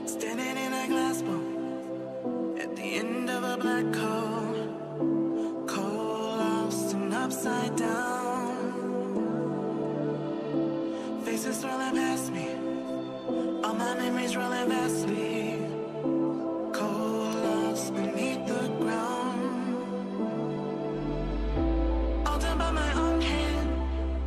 Standing in a glass bowl at the end of a black hole, cold, lost and upside down. Faces swirling past me, all my memories rolling vastly, cold, lost beneath the ground. All done by my own hand,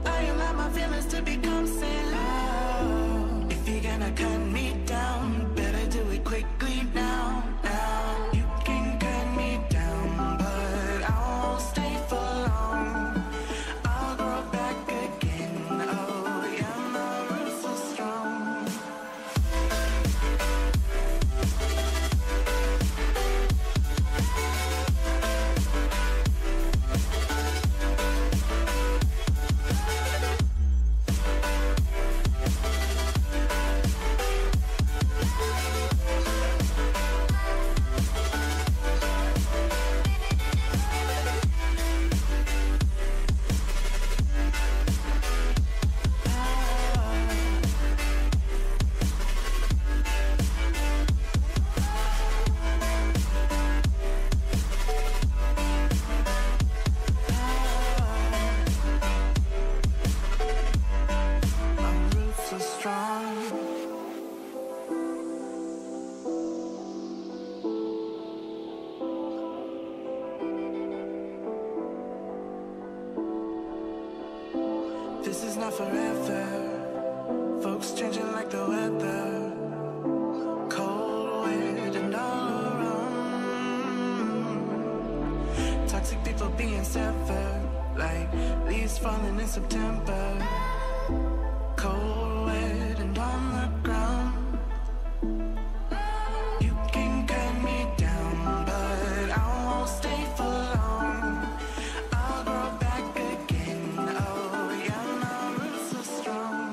I allow my feelings to become sand. Oh, if you're gonna cut me down, better do it quickly now. Now you can cut me down, but I won't stay for long. I'll grow back again. Oh yeah, my roots are strong. My roots are strong. This is not forever. Folks changing like the weather. Cold, weird, and all around. Toxic people being severed, like leaves falling in September. Cold, wet, and on the ground. You can cut me down, but I won't stay for long. I'll grow back again. Oh yeah, my roots are strong.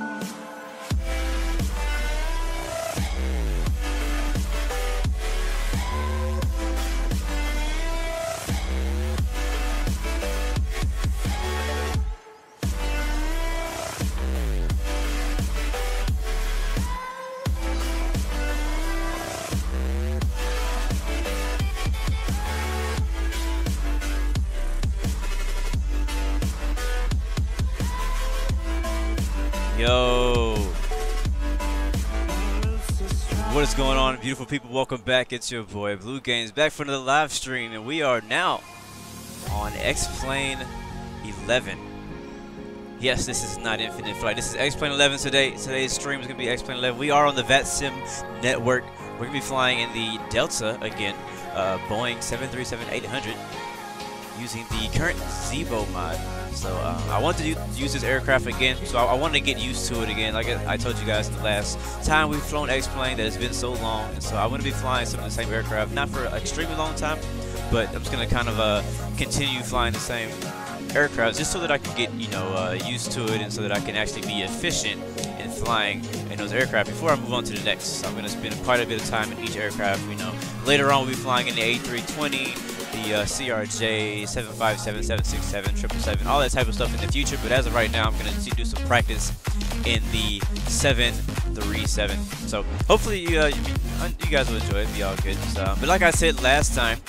Yo, what is going on, beautiful people? Welcome back. It's your boy Blue Games back for another live stream, and we are now on X-Plane 11. Yes, this is not Infinite Flight. This is X-Plane 11 today. Today's stream is going to be X-Plane 11. We are on the VATSIM network. We're going to be flying in the Delta again, Boeing 737-800, using the current Zevo mod. So I wanted to use this aircraft again, so I wanted to get used to it again. Like I told you guys the last time we've flown X-Plane that it's been so long, and so I want to be flying some of the same aircraft, not for an extremely long time, but I'm just going to kind of continue flying the same aircraft just so that I can get used to it, and so that I can actually be efficient in flying in those aircraft before I move on to the next. So I'm going to spend quite a bit of time in each aircraft. Later on we'll be flying in the A320, the CRJ 757, 767, 777, all that type of stuff in the future. But as of right now, I'm going to do some practice in the 737. So hopefully you guys will enjoy it. Be all good. But like I said last time,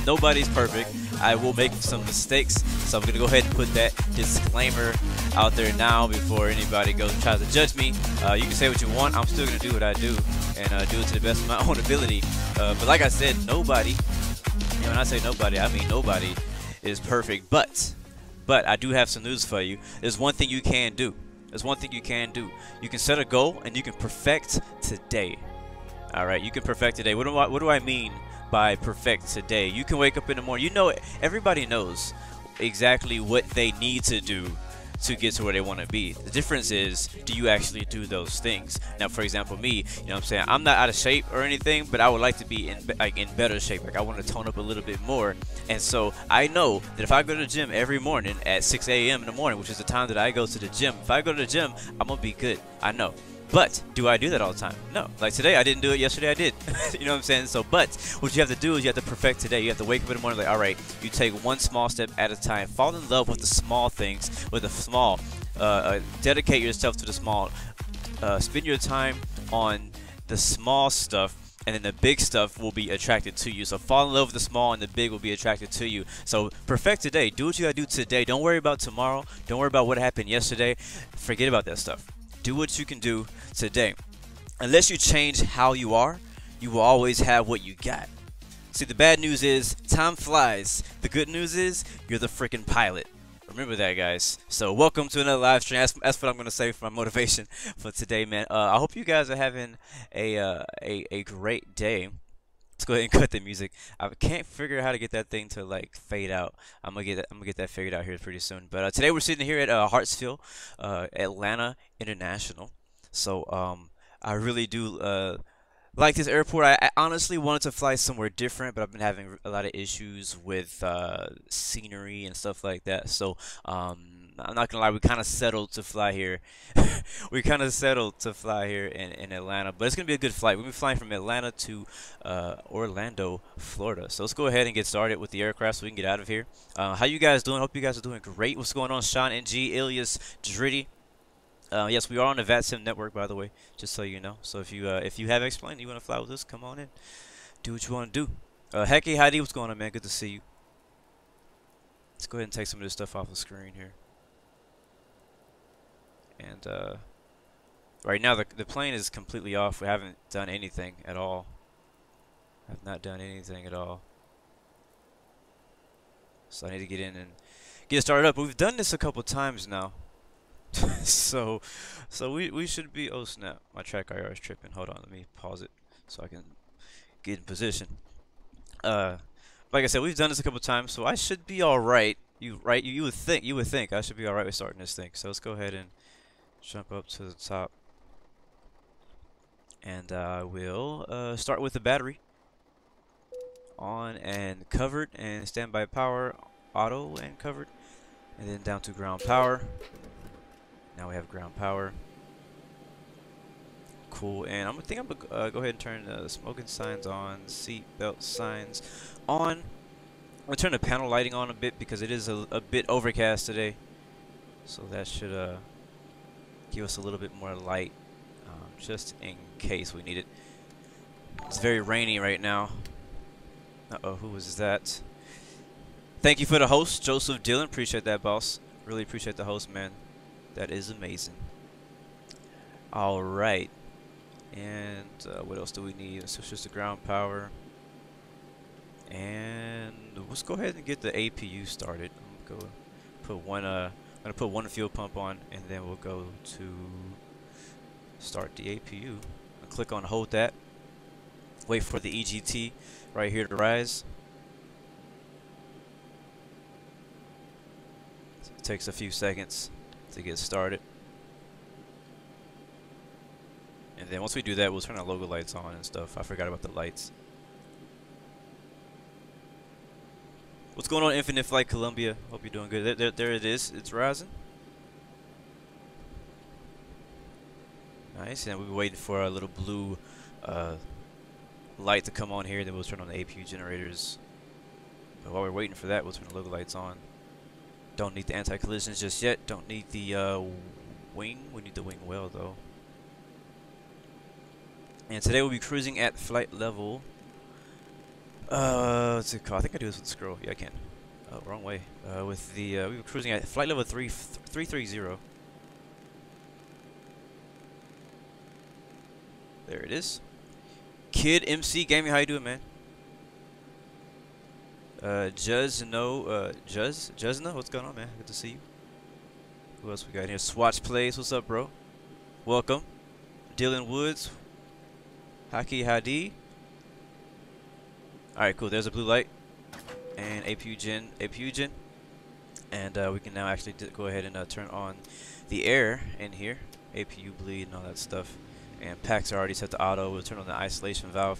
nobody's perfect. I will make some mistakes, so I'm going to go ahead and put that disclaimer out there now before anybody goes and tries to judge me. You can say what you want. I'm still going to do what I do and do it to the best of my own ability. But like I said, nobody, when I say nobody, I mean nobody is perfect. But I do have some news for you. There's one thing you can do. There's one thing you can do. You can set a goal and you can perfect today. All right, you can perfect today. What do I mean by perfect today? You can wake up in the morning. Everybody knows exactly what they need to do to get to where they want to be. The difference is, do you actually do those things? Now, for example, me, I'm not out of shape or anything, but I would like to be in better shape. Like, I want to tone up a little bit more. And so I know that if I go to the gym every morning at 6 a.m. in the morning, which is the time that I go to the gym, if I go to the gym, I'm gonna be good. I know. But do I do that all the time? No. Like today, I didn't do it. Yesterday, I did. You know what I'm saying? So, but what you have to do is you have to perfect today. You have to wake up in the morning like, all right, you take one small step at a time. Fall in love with the small things, with the small. Dedicate yourself to the small. Spend your time on the small stuff, and then the big stuff will be attracted to you. So fall in love with the small, and the big will be attracted to you. So perfect today. Do what you gotta do today. Don't worry about tomorrow. Don't worry about what happened yesterday. Forget about that stuff. Do what you can do today. Unless you change how you are, you will always have what you got. See, the bad news is time flies. The good news is you're the freaking pilot. Remember that, guys. So welcome to another live stream. That's what I'm gonna say for my motivation for today, man. I hope you guys are having a great day. Let's go ahead and cut the music. I can't figure out how to get that thing to like fade out. I'm gonna get that figured out here pretty soon. But today we're sitting here at Hartsfield, Atlanta International. So I really do like this airport. I honestly wanted to fly somewhere different, but I've been having a lot of issues with scenery and stuff like that. So I'm not gonna lie, we kind of settled to fly here. We kind of settled to fly here in Atlanta, but it's gonna be a good flight. We'll be flying from Atlanta to Orlando, Florida. So let's go ahead and get started with the aircraft so we can get out of here. How you guys doing? Hope you guys are doing great. What's going on, Sean and G, alias Dritty? Yes, we are on the VATSIM network, by the way, just so you know. So if you have explained you want to fly with us, come on in. Do what you want to do. Hecky, Heidi, what's going on, man? Good to see you. Let's go ahead and take some of this stuff off the screen here. And right now the plane is completely off. We haven't done anything at all. I've not done anything at all. So I need to get in and get started up. But we've done this a couple times now. so we should be. Oh snap, my track IR is tripping. Hold on, let me pause it so I can get in position. Like I said, we've done this a couple times, so I should be all right. You would think I should be all right with starting this thing. So let's go ahead and jump up to the top, and I will start with the battery on and covered, and standby power auto and covered, and then down to ground power. Now we have ground power. Cool, and I'm gonna go ahead and turn the smoking signs on, seat belt signs on. I'm gonna turn the panel lighting on a bit because it is a bit overcast today, so that should give us a little bit more light, just in case we need it. It's very rainy right now. Uh-oh, who was that? Thank you for the host, Joseph Dillon. Appreciate that, boss. Really appreciate the host, man. That is amazing. All right, and what else do we need? So it's just the ground power, and let's go ahead and get the APU started. I'm gonna put one fuel pump on, and then we'll go to start the APU. I'll click on hold that. Wait for the EGT right here to rise. It takes a few seconds to get started, and then once we do that, we'll turn our logo lights on and stuff. I forgot about the lights. What's going on, Infinite Flight Columbia? Hope you're doing good. There it is. It's rising. Nice, and we'll be waiting for our little blue light to come on here. Then we'll turn on the APU generators. But while we're waiting for that, we'll turn the logo lights on. Don't need the anti-collisions just yet. Don't need the wing. We need the wing well, though. And today we'll be cruising at flight level. What's it called? I think I do this with the scroll. Yeah, I can. Oh, wrong way. With the we were cruising at flight level 330. There it is. Kid MC Gaming, how you doing, man? Juzno, what's going on, man? Good to see you. Who else we got here? Swatch Plays, what's up, bro? Welcome. Dylan Woods. Haki Hadi. Alright, cool. There's a blue light. And APU gen. And we can now actually go ahead and turn on the air in here. APU bleed and all that stuff. And packs are already set to auto. We'll turn on the isolation valve.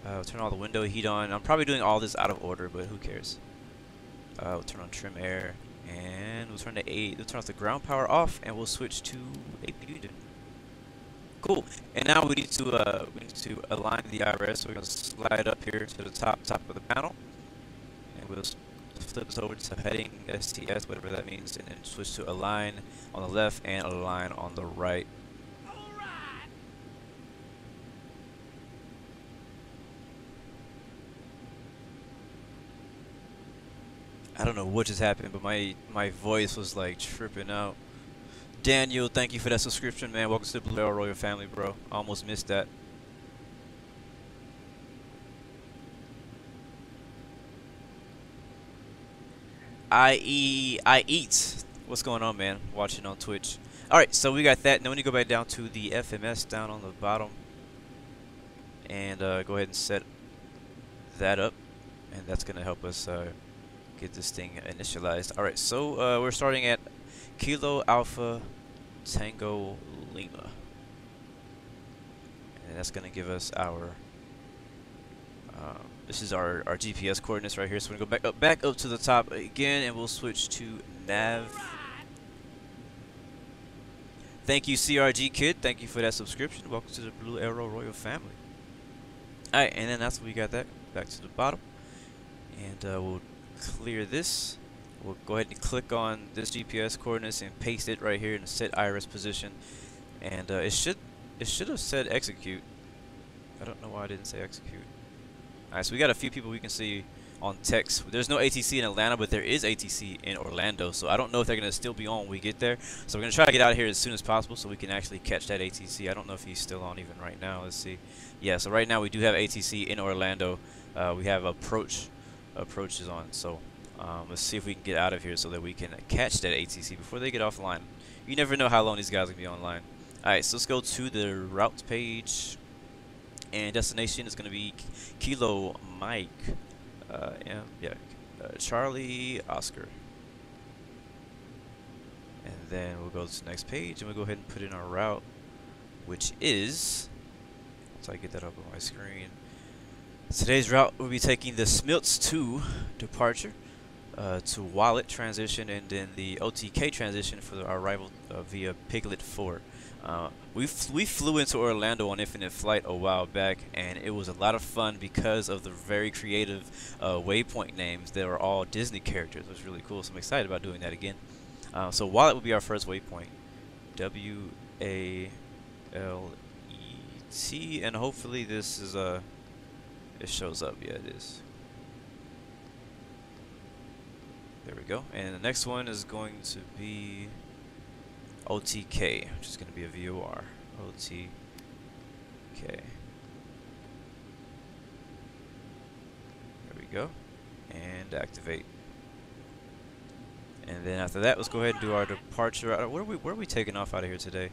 We'll turn all the window heat on. I'm probably doing all this out of order, but who cares? We'll turn on trim air, and we'll turn off the ground power off, and we'll switch to APU. Cool. And now we need to align the IRS. So we're gonna slide up here to the top of the panel, and we'll flip this over to heading STS, whatever that means, and then switch to align on the left and align on the right. I don't know what just happened, but my voice was like tripping out. Daniel, thank you for that subscription, man. Welcome to the Blue Arrow Royal family, bro. I almost missed that. I eat. What's going on, man? Watching on Twitch. All right, so we got that. Now we need to go back down to the FMS down on the bottom, and go ahead and set that up, and that's gonna help us get this thing initialized. All right, so we're starting at Kilo Alpha Tango Lima, and that's gonna give us our this is our GPS coordinates right here. So we're gonna go back up to the top again, and we'll switch to nav. Thank you, CRG Kid. Thank you for that subscription. Welcome to the Blue Arrow Royal family. All right, and then that's what we got that back to the bottom, and we'll clear this. We'll go ahead and click on this GPS coordinates and paste it right here in the set iris position, and it should have said execute. I don't know why I didn't say execute. Alright, so we got a few people we can see on text. There's no ATC in Atlanta, but there is ATC in Orlando, so I don't know if they're going to still be on when we get there. So we're going to try to get out of here as soon as possible so we can actually catch that ATC. I don't know if he's still on even right now. Let's see. Yeah, so right now we do have ATC in Orlando. We have approach is on, so let's see if we can get out of here so that we can catch that ATC before they get offline. You never know how long these guys will be online. Alright, so let's go to the routes page. And destination is going to be Kilo Mike, Charlie Oscar. And then we'll go to the next page, and we'll go ahead and put in our route, which is, once I get that up on my screen, today's route will be taking the Smilts 2 departure to WALET transition, and then the OTK transition for our arrival via Piglet 4. We flew into Orlando on Infinite Flight a while back, and it was a lot of fun because of the very creative waypoint names. They were all Disney characters. It was really cool, so I'm excited about doing that again. So WALET will be our first waypoint. W-A-L-E-T, and hopefully this is it shows up. Yeah, it is. There we go. And the next one is going to be OTK, which is going to be a VOR. OTK. There we go. And activate. And then after that, let's go ahead and do our departure. Where are we taking off out of here today?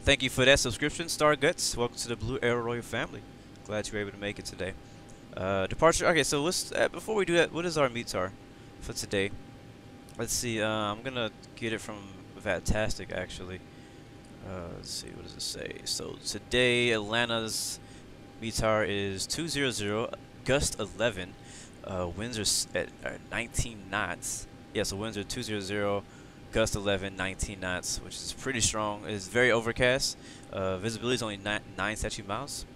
Thank you for that subscription, Star Guts. Welcome to the Blue Arrow Royal family. Glad you were able to make it today. Departure. Okay, so let's before we do that, what is our METAR for today? Let's see. I'm gonna get it from Fantastic, actually. Let's see, what does it say? So today Atlanta's METAR is 200, gust 11, winds are at 19 knots. Yeah, so winds are 200, gust 11, 19 knots, which is pretty strong. It's very overcast. Visibility is only 9 statute miles.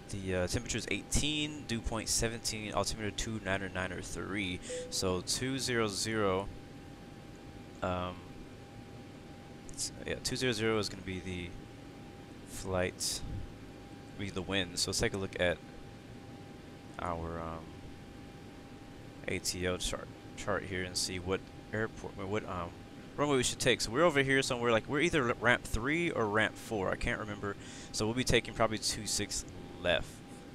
The temperature is 18, dew point 17, altimeter 299.3. So 200. Yeah, 200 is going to be the flight, the wind. So let's take a look at our ATL chart here and see what runway we should take. So we're over here somewhere, like we're either ramp 3 or ramp 4. I can't remember. So we'll be taking probably 26 left.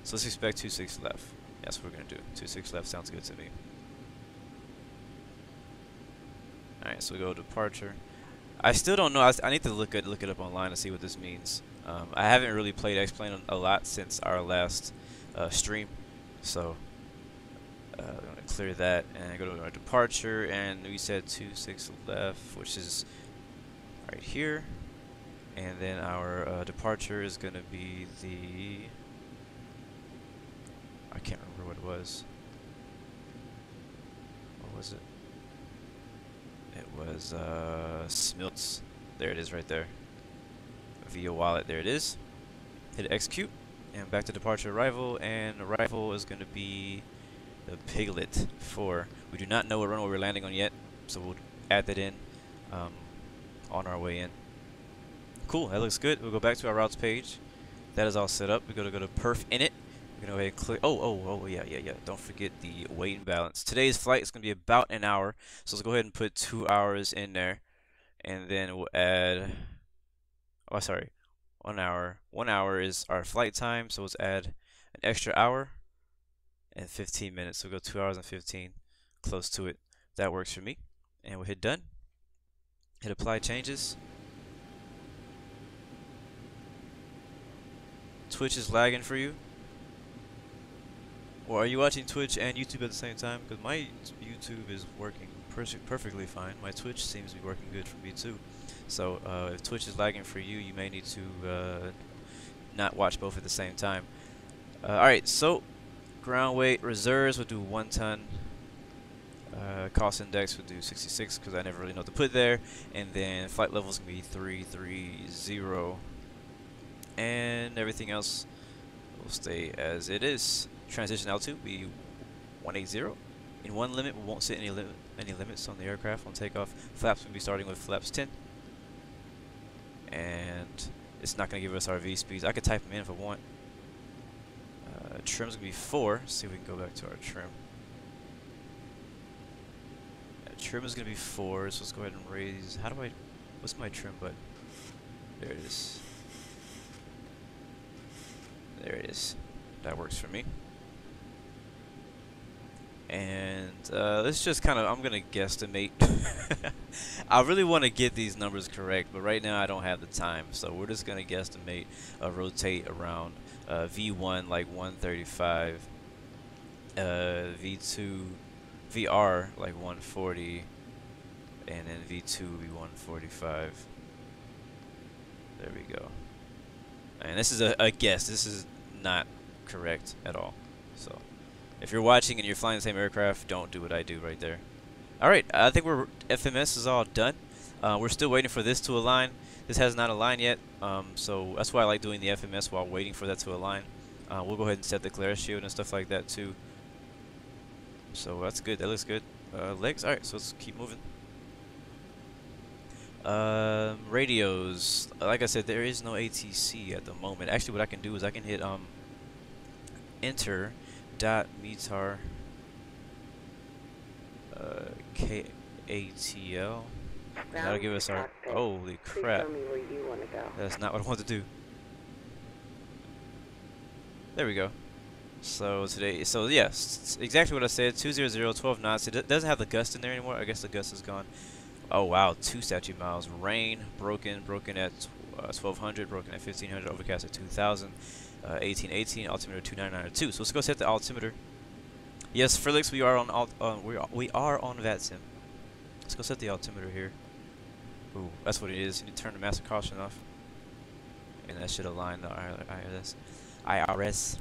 So let's expect 26 left. That's what we're going to do. 26 left sounds good to me. Alright, so we go departure. I still don't know. I need to look it up online to see what this means. I haven't really played X-Plane a lot since our last stream, so I'm gonna clear that and go to our departure. And we said 26 left, which is right here. And then our departure is gonna be the, I can't remember what it was. What was it? It was Smilts. There it is right there. Via WALET. There it is. Hit execute. And back to departure arrival. And arrival is going to be the Piglet 4. We do not know what runway we're landing on yet, so we'll add that in on our way in. Cool. That looks good. We'll go back to our routes page. That is all set up. We're going to go to perf init. We're gonna go ahead and click. Oh, yeah. Don't forget the weight and balance. Today's flight is gonna be about an hour, so let's go ahead and put 2 hours in there, and then we'll add. Oh, sorry, 1 hour. 1 hour is our flight time, so let's add an extra hour and 15 minutes. So we'll go 2 hours and 15, close to it. That works for me, and we'll hit done. Hit apply changes. Twitch is lagging for you. Or are you watching Twitch and YouTube at the same time? Because my YouTube is working perfectly fine. My Twitch seems to be working good for me too. So if Twitch is lagging for you, you may need to not watch both at the same time. Alright, so ground weight reserves, we'll do 1 ton. Cost index, we'll do 66 because I never really know what to put there. And then flight level is going to be 330. And everything else will stay as it is. Transition altitude will be 180. In one limit, we won't set any limits on the aircraft on takeoff. Flaps will be starting with flaps 10. And it's not going to give us our V speeds. I could type them in if I want. Trim's going to be 4. Let's see if we can go back to our trim. Trim is going to be 4, so let's go ahead and raise. What's my trim button? There it is. There it is. That works for me. And let's just kind of, I'm going to guesstimate. I really want to get these numbers correct, but right now I don't have the time. So we're just going to guesstimate, rotate around V1 like 135, V2, VR like 140, and then V2 will be 145. There we go. And this is a guess. This is not correct at all. So if you're watching and you're flying the same aircraft, don't do what I do right there. Alright, I think FMS is all done. We're still waiting for this to align. This has not aligned yet, so that's why I like doing the FMS while waiting for that to align. We'll go ahead and set the glare shield and stuff like that too. So that's good. That looks good. Legs. Alright, so let's keep moving. Radios. Like I said, there is no ATC at the moment. Actually, what I can do is I can hit enter dot METAR KATL. That'll give us our. Holy crap! That's not what I want to do. There we go. So today, so yes, exactly what I said. 200, 12 knots. It doesn't have the gust in there anymore. I guess the gust is gone. Oh wow, 2 statute miles. Rain broken at 1200, broken at 1500, overcast at 2000, 1818, altimeter 2992. So let's go set the altimeter. Yes, Frelix, we are on we are on VATSIM. Let's go set the altimeter here. Ooh, that's what it is. You need to turn the master caution off, and that should align the IRS.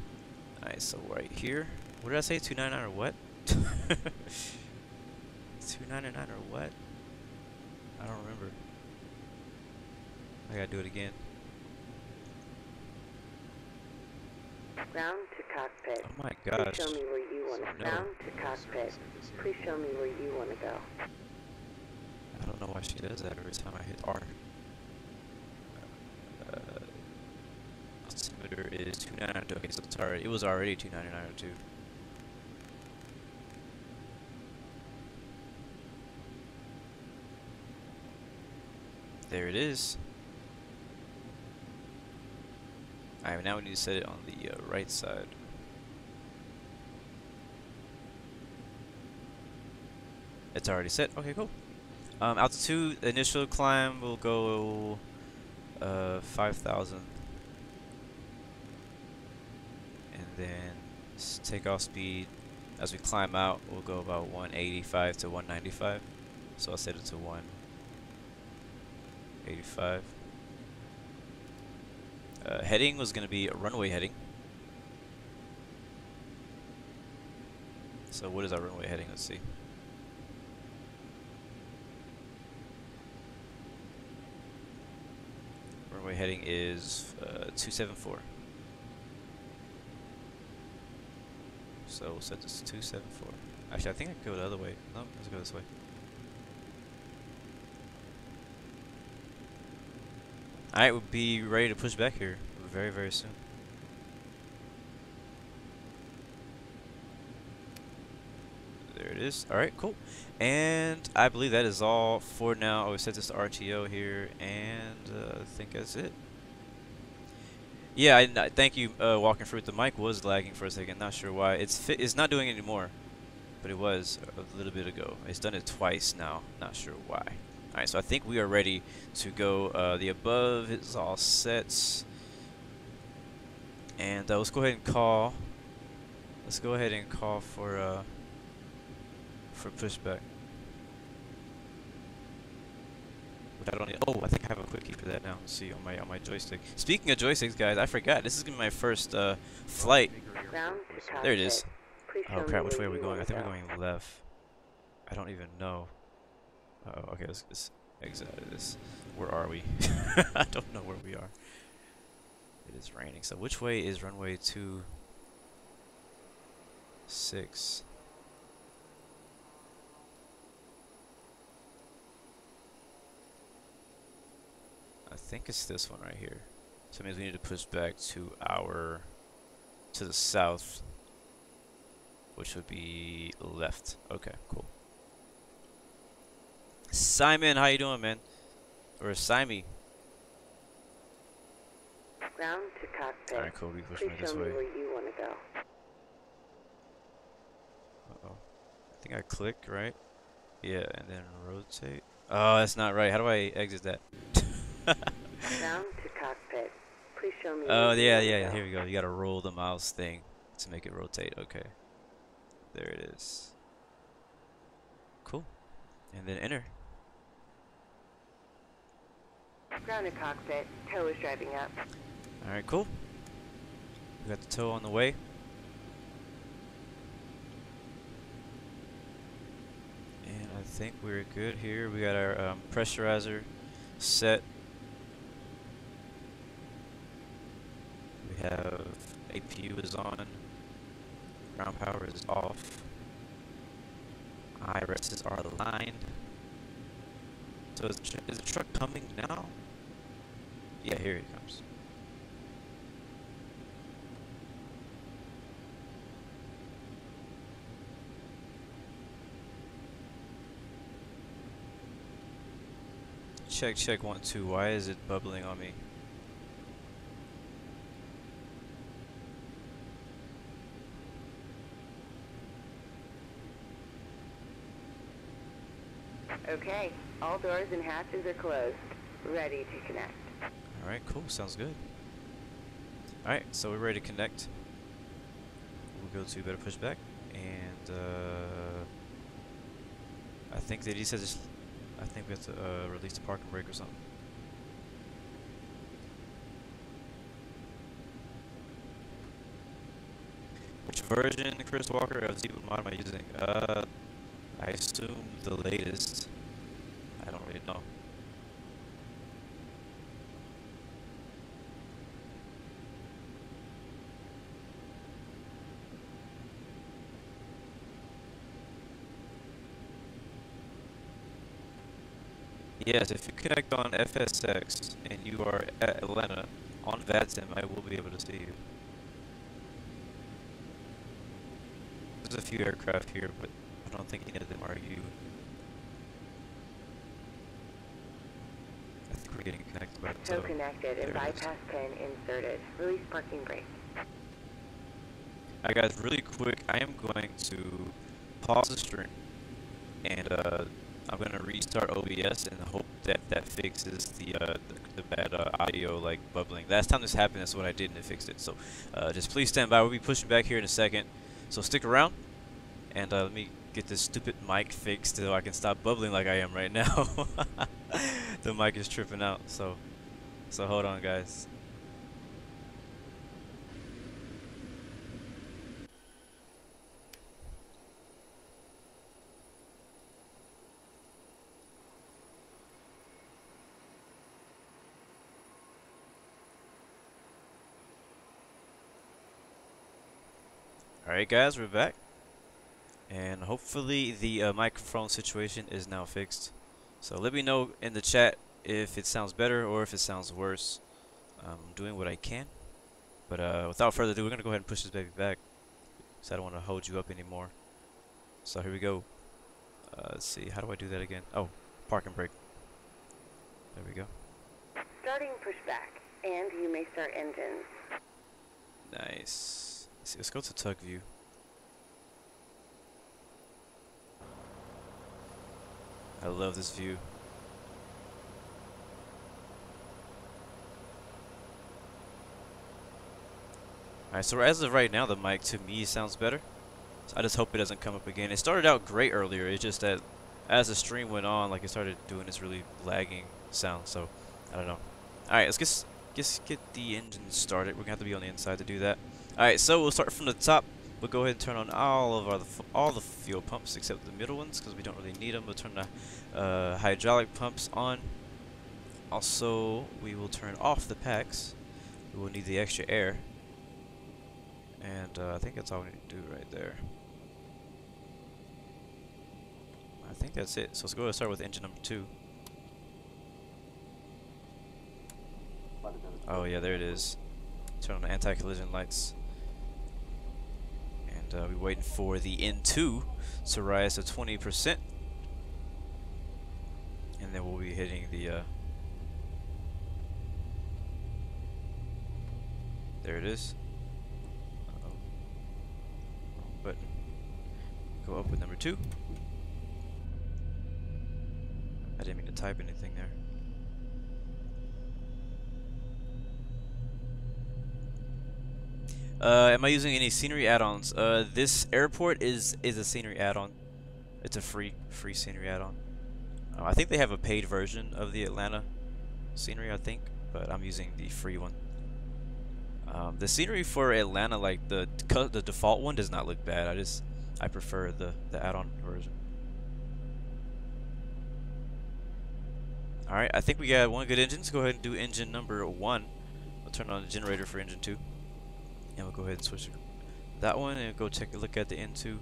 Alright, so right here. What did I say? 299 or what? 299 or what? I don't remember. I gotta do it again. Ground to cockpit. Oh my gosh. Please show me where you want to go. Ground to cockpit. Please show me where you want to go. I don't know why she does that every time I hit R. Altimeter is 299. Okay, so it's already, it was already 299.02. There it is. Alright, now we need to set it on the right side. It's already set. Okay, cool. Altitude, initial climb will go 5,000. And then takeoff speed, as we climb out, will go about 185 to 195. So I'll set it to 185. Heading was going to be a runway heading. So what is our runway heading? Let's see. Runway heading is 274. So we'll set this to 274. Actually, I think I could go the other way. No, let's go this way. Alright, we'll be ready to push back here very, very soon. it is. All right, cool. And I believe that is all for now. I will set this to RTO here, and I think that's it. Yeah, thank you, Walking Fruit. The mic was lagging for a second. Not sure why. It's not doing it anymore, but it was a little bit ago. It's done it twice now. Not sure why. All right, so I think we are ready to go. The above is all set, and let's go ahead and call. Let's go ahead and call for pushback. Which I don't need. Oh, I think I have a quickie for that now. Let's see on my joystick. Speaking of joysticks, guys, I forgot. This is gonna be my first flight. There it is. Oh crap! Which way are we going? I think we're going left. I don't even know. Uh-oh. Okay, let's exit out of this. Where are we? I don't know where we are. It is raining. So which way is runway 26? I think it's this one right here. So it means we need to push back to the south, which would be left. Okay, cool. Simon, how you doing, man? Or Simey? Ground to cockpit. Alright, cool. We push me Please this show me way. where you want to go. Uh-oh. I think I click, right? Yeah, and then rotate. Oh, that's not right. How do I exit that? Ground to cockpit. Please show me Oh, where yeah, you yeah. want to go. Here we go. You gotta roll the mouse thing to make it rotate. Okay. There it is. Cool. And then enter. Ground to cockpit. Tow is driving up. Alright, cool. We got the tow on the way. And I think we're good here. We got our pressurizer set. We have APU is on. Ground power is off. IRSs are aligned. So is the truck coming now? Yeah, here it comes. Check, check, 1, 2. Why is it bubbling on me? Okay. All doors and hatches are closed. Ready to connect. Alright, cool. Sounds good. Alright, so we're ready to connect. We'll go to better pushback. And I think that he says I think we have to release the parking brake or something. Which version, Chris Walker, of Zebra Mod am I using? I assume the latest. I don't really know. Yes, if you connect on FSX and you are at Atlanta on VATSIM, I will be able to see you. There's a few aircraft here, but I don't think any of them are you. I think we're getting connected by the Tow connected and bypass pin inserted. Release parking brake. Alright guys, really quick, I am going to pause the stream and I'm going to restart OBS and hope that that fixes the bad audio like bubbling. Last time this happened, that's what I did and it fixed it. So just please stand by. We'll be pushing back here in a second. So stick around and let me get this stupid mic fixed so I can stop bubbling like I am right now. The mic is tripping out. So hold on guys. Alright guys, we're back. And hopefully the microphone situation is now fixed. So let me know in the chat if it sounds better or if it sounds worse. I'm doing what I can. But without further ado, we're going to go ahead and push this baby back. So I don't want to hold you up anymore. So here we go. Let's see, how do I do that again? Oh, park and brake. There we go. Starting pushback, and you may start engines. Nice. Let's go to tug view. I love this view. Alright, so as of right now, the mic to me sounds better. So I just hope it doesn't come up again. It started out great earlier. It's just that as the stream went on, like it started doing this really lagging sound. So I don't know. Alright, let's get the engine started. We're gonna have to be on the inside to do that. Alright, so we'll start from the top. We'll go ahead and turn on all the fuel pumps except the middle ones because we don't really need them. We'll turn the hydraulic pumps on. Also, we will turn off the packs. We will need the extra air. And I think that's all we need to do right there. I think that's it. So let's go ahead and start with engine number 2. Oh yeah, there it is. Turn on the anti-collision lights. And we're waiting for the N2 to rise to 20%. And then we'll be hitting the there it is. Button. Go up with number 2. I didn't mean to type anything there. Am I using any scenery add-ons? This airport is a scenery add-on. It's a free scenery add-on. I think they have a paid version of the Atlanta scenery, I think, but I'm using the free one. The scenery for Atlanta, like the default one, does not look bad. I prefer the add-on version. All right, I think we got one good engine. Let's go ahead and do engine number 1. We'll turn on the generator for engine 2. And we'll go ahead and switch that one and go take a look at the N2.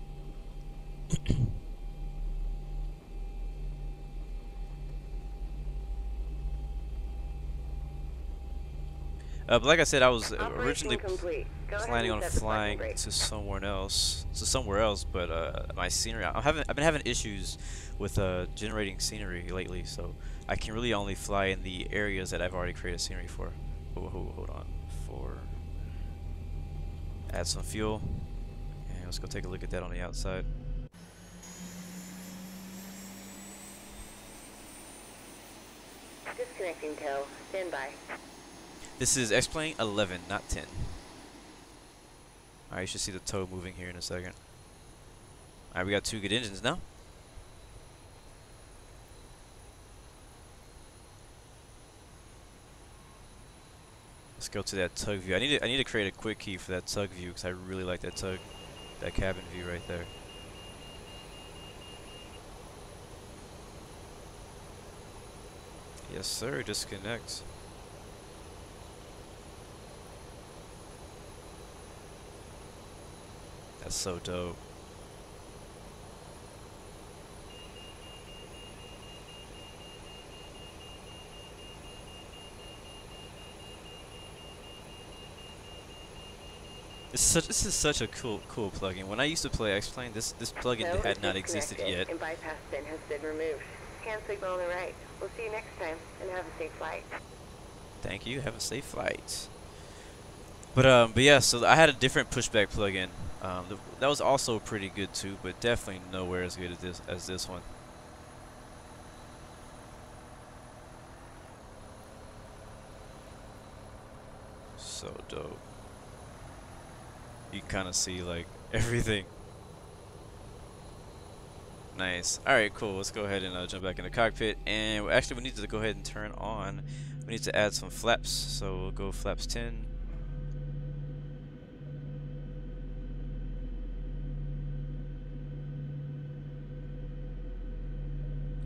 But like I said, I was originally planning on flying to somewhere else, but my scenery, I've been having issues with generating scenery lately, so I can really only fly in the areas that I've already created scenery for. Hold on. Add some fuel, and let's go take a look at that on the outside. Disconnecting tow. Stand by. This is X-Plane 11, not 10. Alright, you should see the tow moving here in a second. Alright, we got 2 good engines now. Let's go to that tug view. I need to create a quick key for that tug view because I really like that cabin view right there. Yes, sir. Disconnect. That's so dope. This is such a cool plugin. When I used to play X-Plane, this plugin had not existed yet. And bypass bin has been removed. Hand signal on the right. We'll see you next time, and have a safe flight. Thank you. Have a safe flight. But yeah, so I had a different pushback plugin. That was also pretty good too, but definitely nowhere as good as this one. So dope. You can kind of see like everything. Nice. Alright, cool. Let's go ahead and jump back in the cockpit. And actually, we need to go ahead and turn on. We need to add some flaps. So we'll go flaps 10.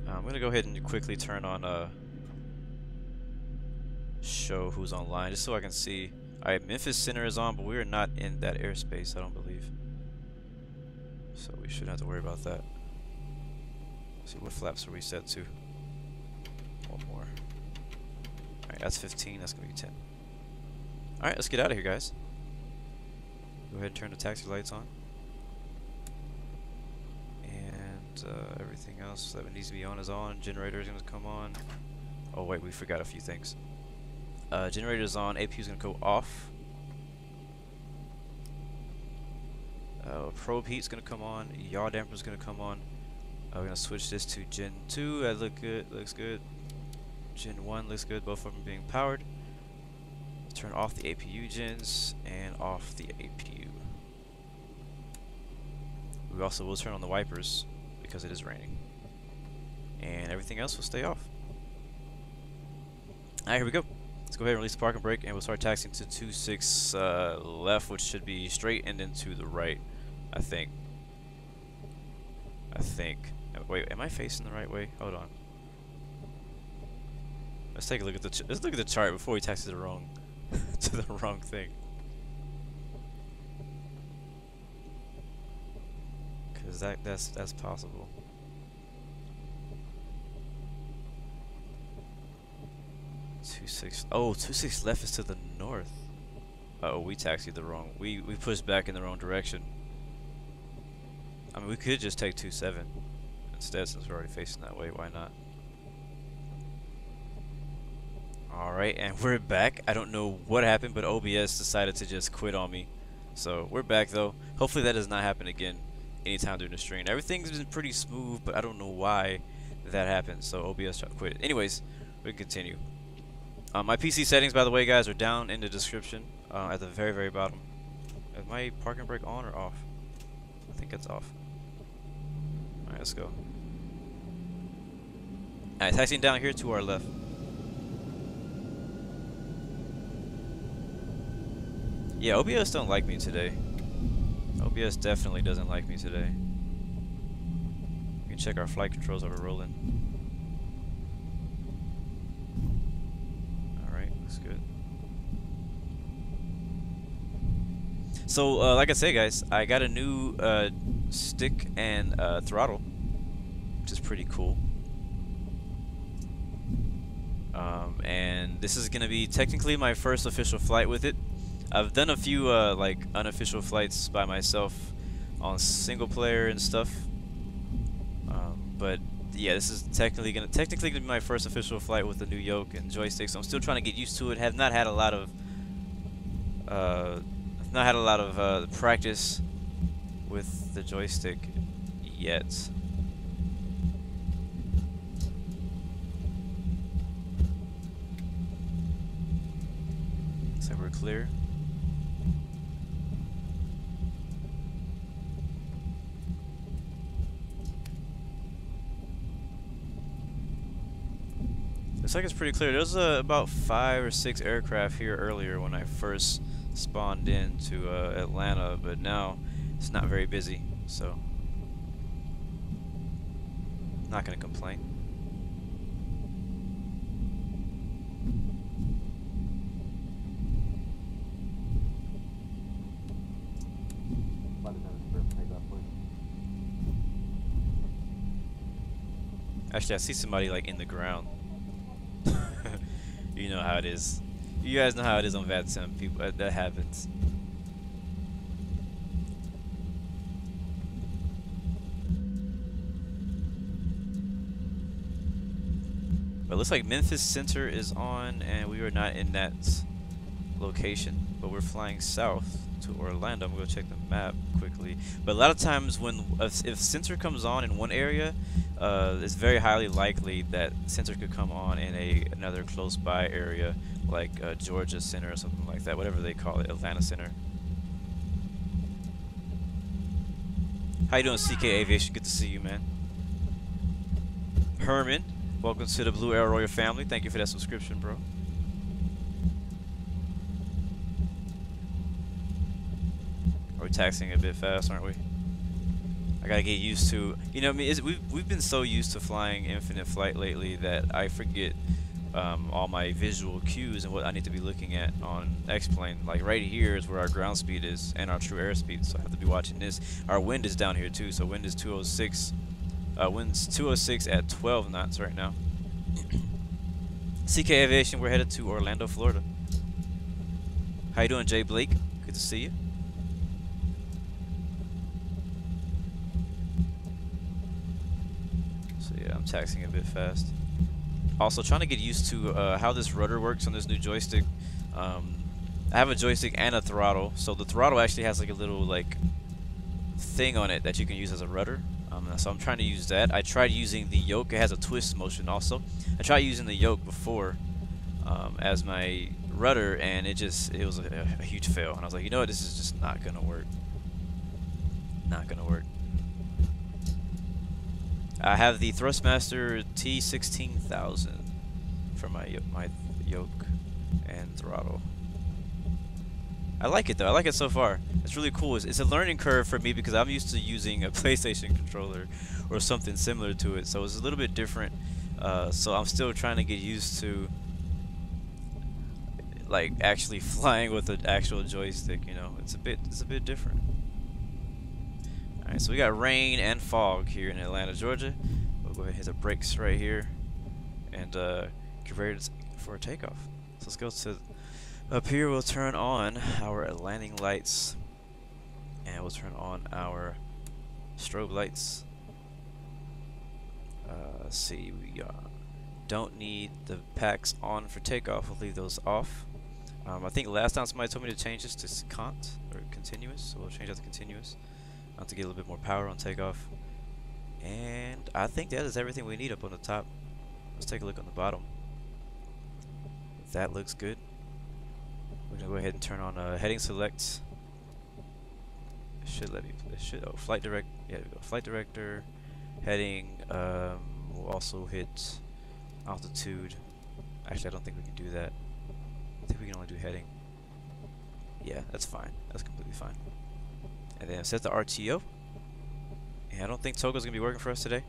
I'm going to go ahead and quickly turn on show who's online just so I can see. Alright, Memphis Center is on, but we are not in that airspace, I don't believe. So we shouldn't have to worry about that. Let's see, what flaps are we set to? One more. Alright, that's 15, that's going to be 10. Alright, let's get out of here, guys. Go ahead and turn the taxi lights on. everything else that needs to be on is on. Generator is going to come on. Oh wait, we forgot a few things. Generator is on. APU is going to go off. Probe heat is going to come on. Yaw damper is going to come on. We're going to switch this to Gen 2. That looks good. Gen 1 looks good. Both of them being powered. Turn off the APU gens and off the APU. We also will turn on the wipers because it is raining. And everything else will stay off. Alright, here we go. Let's go ahead and release the parking brake and we'll start taxiing to 26 left, which should be straight and then to the right, I think. Wait, am I facing the right way? Hold on. Let's take a look at the chart before we taxi the wrong to the wrong thing. Cause that's possible. Oh, 26 left is to the north. Uh-oh, we taxied the wrong. We pushed back in the wrong direction. I mean, we could just take 27 instead since we're already facing that way. Why not? Alright, and we're back. I don't know what happened, but OBS decided to just quit on me. So, we're back though. Hopefully that does not happen again anytime during the stream. Everything's been pretty smooth, but I don't know why that happened. So, OBS tried to quit it. Anyways, we can continue. My PC settings, by the way, guys, are down in the description at the very, very bottom. Is my parking brake on or off? I think it's off. Alright, let's go. Alright, taxiing down here to our left. Yeah, OBS don't like me today. OBS definitely doesn't like me today. We can check our flight controls while we're rolling. Alright, looks good. So, like I said, guys, I got a new stick and throttle, which is pretty cool. And this is going to be technically my first official flight with it. I've done a few like unofficial flights by myself on single player and stuff, but yeah, this is technically gonna be my first official flight with the new yoke and joystick. So I'm still trying to get used to it. Have not had a lot of practice with the joystick yet. So we're clear. Looks like it's pretty clear. There was about 5 or 6 aircraft here earlier when I first spawned into Atlanta, but now it's not very busy, so not gonna complain. Actually, I see somebody like in the ground. You know how it is. You guys know how it is on VATSIM. People, that happens. But it looks like Memphis Center is on, and we are not in that location. But we're flying south to Orlando. I'm gonna go check the map quickly. But a lot of times when if Center comes on in one area, it's very highly likely that Center could come on in another close by area, like Georgia Center or something like that, whatever they call it, Atlanta Center. How you doing, CK Aviation? Good to see you, man. Herman, welcome to the Blue Arrow Royal family. Thank you for that subscription, bro. We're taxiing a bit fast, aren't we? I gotta get used to, you know, I mean, we've been so used to flying infinite flight lately that I forget all my visual cues and what I need to be looking at on X-Plane. Like right here is where our ground speed is and our true airspeed, so I have to be watching this. Our wind is down here too, so wind is 206. Wind's 206 at 12 knots right now. CK Aviation, we're headed to Orlando, Florida. How you doing, Jay Blake? Good to see you. Yeah, I'm taxing a bit fast. Also, trying to get used to how this rudder works on this new joystick. I have a joystick and a throttle, so the throttle actually has like a little like thing on it that you can use as a rudder. So I'm trying to use that. I tried using the yoke. It has a twist motion also. I tried using the yoke before as my rudder, and it was a huge fail. And I was like, you know what, this is just not gonna work. Not gonna work. I have the Thrustmaster T16000 for my yoke and throttle. I like it though. I like it so far. It's really cool. It's a learning curve for me because I'm used to using a PlayStation controller or something similar to it, so it's a little bit different. So I'm still trying to get used to like actually flying with an actual joystick. You know, it's a bit different. All right, so we got rain and fog here in Atlanta, Georgia. We'll go ahead and hit the brakes right here and get ready for a takeoff. So let's go to up here. We'll turn on our landing lights and we'll turn on our strobe lights. Let's see, we don't need the packs on for takeoff. We'll leave those off. I think last time somebody told me to change this to cont or continuous, so we'll change that to continuous to get a little bit more power on takeoff. And I think that is everything we need up on the top. Let's take a look on the bottom. That looks good. We're gonna go ahead and turn on heading select. It should let me. It should. Oh, flight direct. Yeah, there we go. Flight director, heading. We'll also hit altitude. Actually, I don't think we can do that. I think we can only do heading. Yeah, that's fine. That's completely fine. And then set the RTO. And I don't think Togo's gonna be working for us today.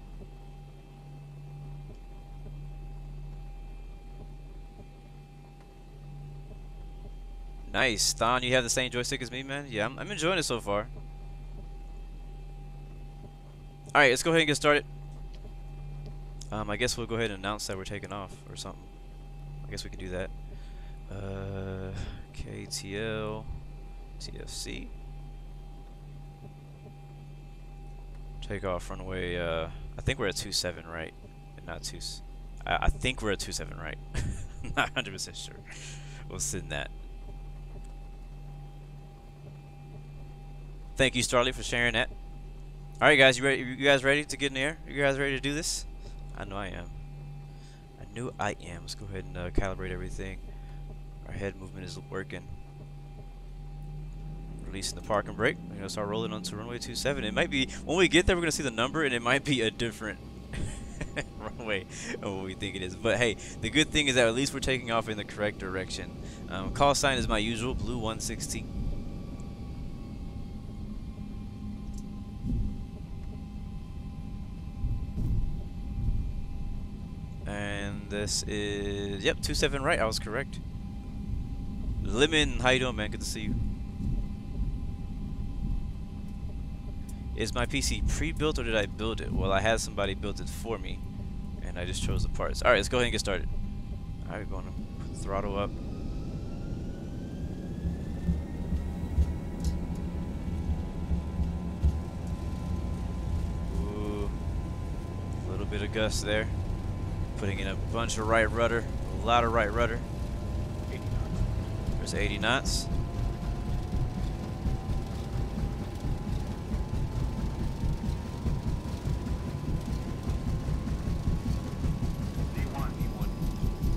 Nice, Thon. You have the same joystick as me, man. Yeah, I'm enjoying it so far. All right, let's go ahead and get started. I guess we'll go ahead and announce that we're taking off or something. I guess we could do that. KTL, TFC. Takeoff runway. I think we're at 27, right? Not 2. I think we're at 27, right? Not 100% sure. We'll send that. Thank you, Starly, for sharing that. All right, guys, you ready? You guys ready to get in the air? You guys ready to do this? I know I am. I knew I am. Let's go ahead and calibrate everything. Our head movement is working. Releasing the parking brake. We're gonna start rolling onto runway 27. It might be when we get there, we're gonna see the number, and it might be a different runway of what we think it is. But hey, the good thing is that at least we're taking off in the correct direction. Call sign is my usual, blue 116. And this is, yep, 27 right. I was correct. Lemon, how you doing, man? Good to see you. Is my PC pre-built or did I build it? Well, I had somebody build it for me, and I just chose the parts. All right, let's go ahead and get started. All right, we're going to put the throttle up. Ooh, a little bit of gust there. Putting in a bunch of right rudder, a lot of right rudder. 80 knots. There's 80 knots.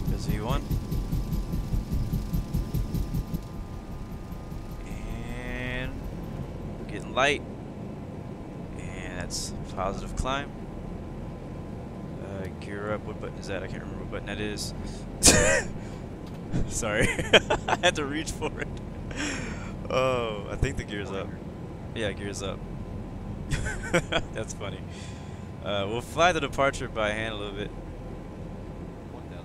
There's V1. And getting light. And that's positive climb. Gear up. What button is that? I can't remember what button that is. Sorry. I had to reach for it. Oh, I think the gear's up. Yeah, gear's up. That's funny. We'll fly the departure by hand a little bit. 1,000.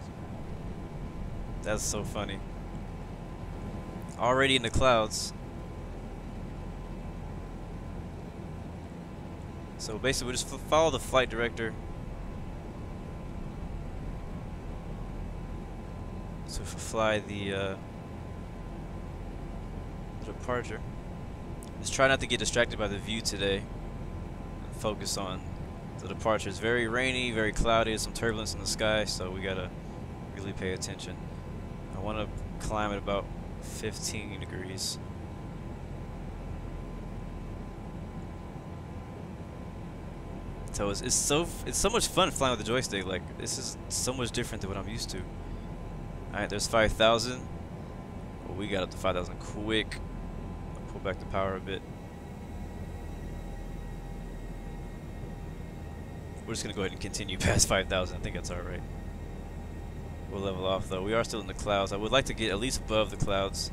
That's so funny. Already in the clouds. So basically, we'll just follow the flight director. So if we fly the departure, just try not to get distracted by the view today and focus on The departure is very rainy, very cloudy, there's some turbulence in the sky, so we gotta really pay attention. I want to climb at about 15 degrees. So it's so much fun flying with the joystick. Like, this is so much different than what I'm used to. Alright, there's 5,000. Well, we got up to 5,000 quick. I'll pull back the power a bit. We're just gonna go ahead and continue past 5,000. I think that's alright. We'll level off though. We are still in the clouds. I would like to get at least above the clouds.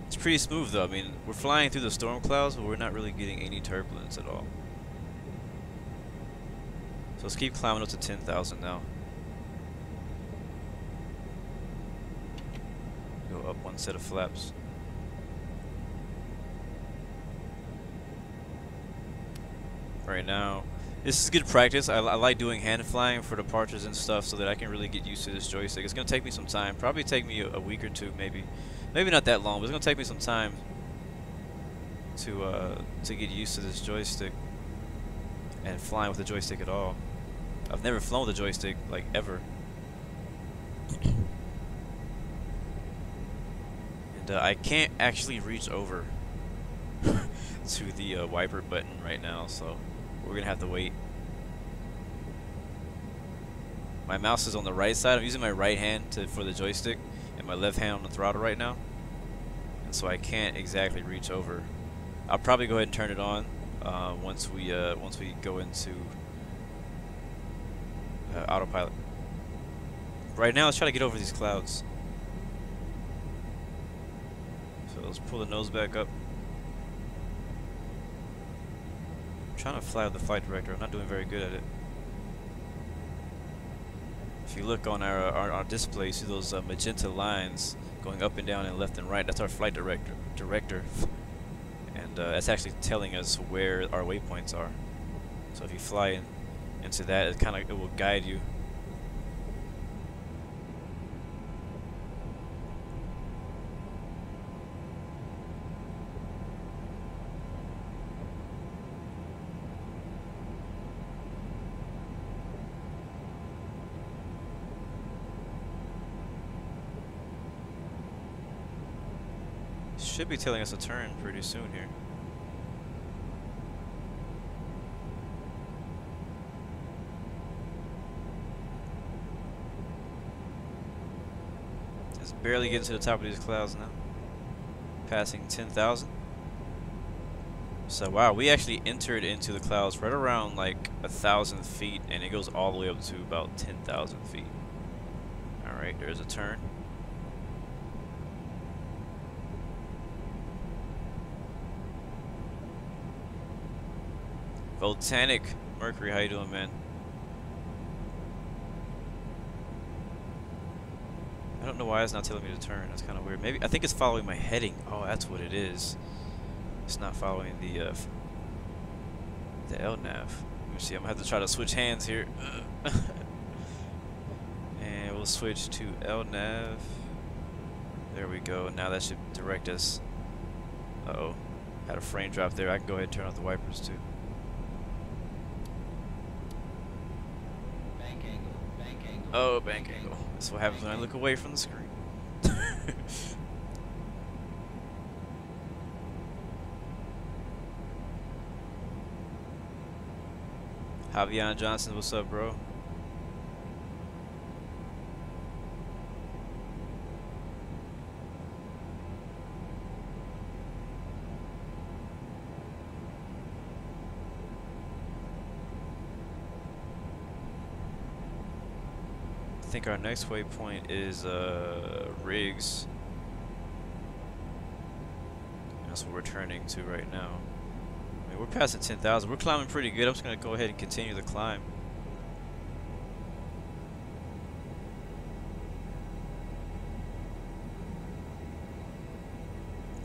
It's pretty smooth though. I mean, we're flying through the storm clouds, but we're not really getting any turbulence at all. So let's keep climbing up to 10,000 now. Go up one set of flaps. Right now, this is good practice. I like doing hand flying for departures and stuff so that I can really get used to this joystick. It's gonna take me some time. Probably take me a week or two, maybe not that long, but it's gonna take me some time to get used to this joystick and flying with the joystick at all. I've never flown with a joystick, like, ever. And I can't actually reach over to the wiper button right now, so we're gonna have to wait. My mouse is on the right side. I'm using my right hand for the joystick and my left hand on the throttle right now, and so I can't exactly reach over. I'll probably go ahead and turn it on once we go into autopilot. Right now, let's try to get over these clouds. So let's pull the nose back up. I'm trying to fly with the flight director. I'm not doing very good at it. If you look on our display, you see those magenta lines going up and down and left and right. That's our flight director. And that's actually telling us where our waypoints are. So if you fly into that, it will guide you. Should be telling us a turn pretty soon here. Just barely getting to the top of these clouds now. Passing 10,000. So wow, we actually entered into the clouds right around like 1,000 feet, and it goes all the way up to about 10,000 feet. All right, there's a turn. Volcanic Mercury, how you doing, man? I don't know why it's not telling me to turn. That's kind of weird. Maybe I think it's following my heading. Oh, that's what it is. It's not following the LNAV. Let me see. I'm gonna have to try to switch hands here. And we'll switch to LNAV. There we go. Now that should direct us. Uh-oh. Had a frame drop there. I can go ahead and turn off the wipers too. Oh, bank angle. That's what happens when I look away from the screen. Javion Johnson, what's up, bro? I think our next waypoint is Riggs. That's what we're turning to right now. I mean, we're past the 10,000. We're climbing pretty good. I'm just gonna go ahead and continue the climb.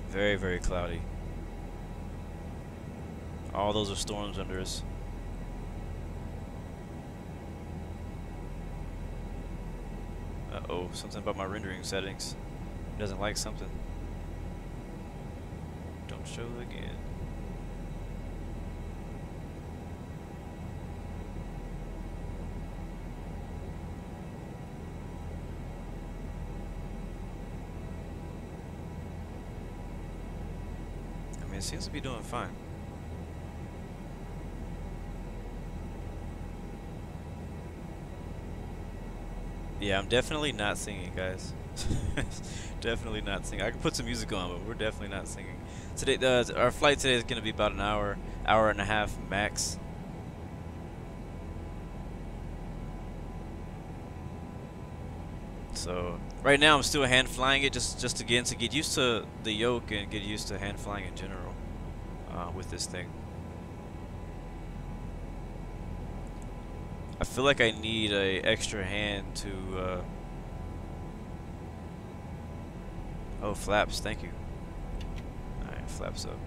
Very, very cloudy. All those are storms under us. Uh-oh, something about my rendering settings. It doesn't like something. Don't show again. I mean, it seems to be doing fine. Yeah, I'm definitely not singing, guys. Definitely not singing. I can put some music on, but we're definitely not singing. Today, our flight today is going to be about an hour and a half max. So right now I'm still hand flying it, just again to get used to the yoke and get used to hand flying in general with this thing. I feel like I need a extra hand to oh, flaps, thank you. Alright, flaps up.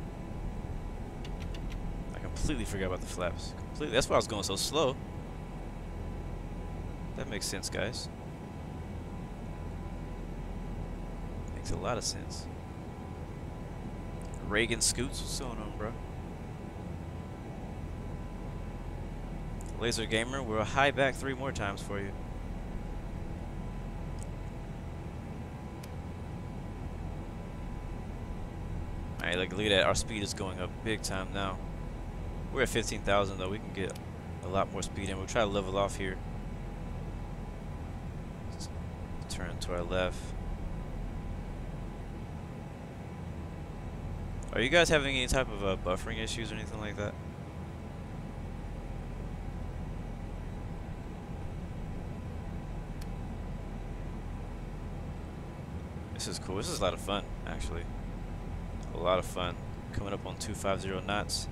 I completely forgot about the flaps. Completely. That's why I was going so slow. That makes sense, guys. Makes a lot of sense. Reagan Scoots, what's going on, bro? Laser Gamer, we'll high back 3 more times for you. Alright, look at that. Our speed is going up big time now. We're at 15,000 though. We can get a lot more speed in. We'll try to level off here. Let's turn to our left. Are you guys having any type of buffering issues or anything like that? This is cool. This is a lot of fun, actually. A lot of fun. Coming up on 250 knots.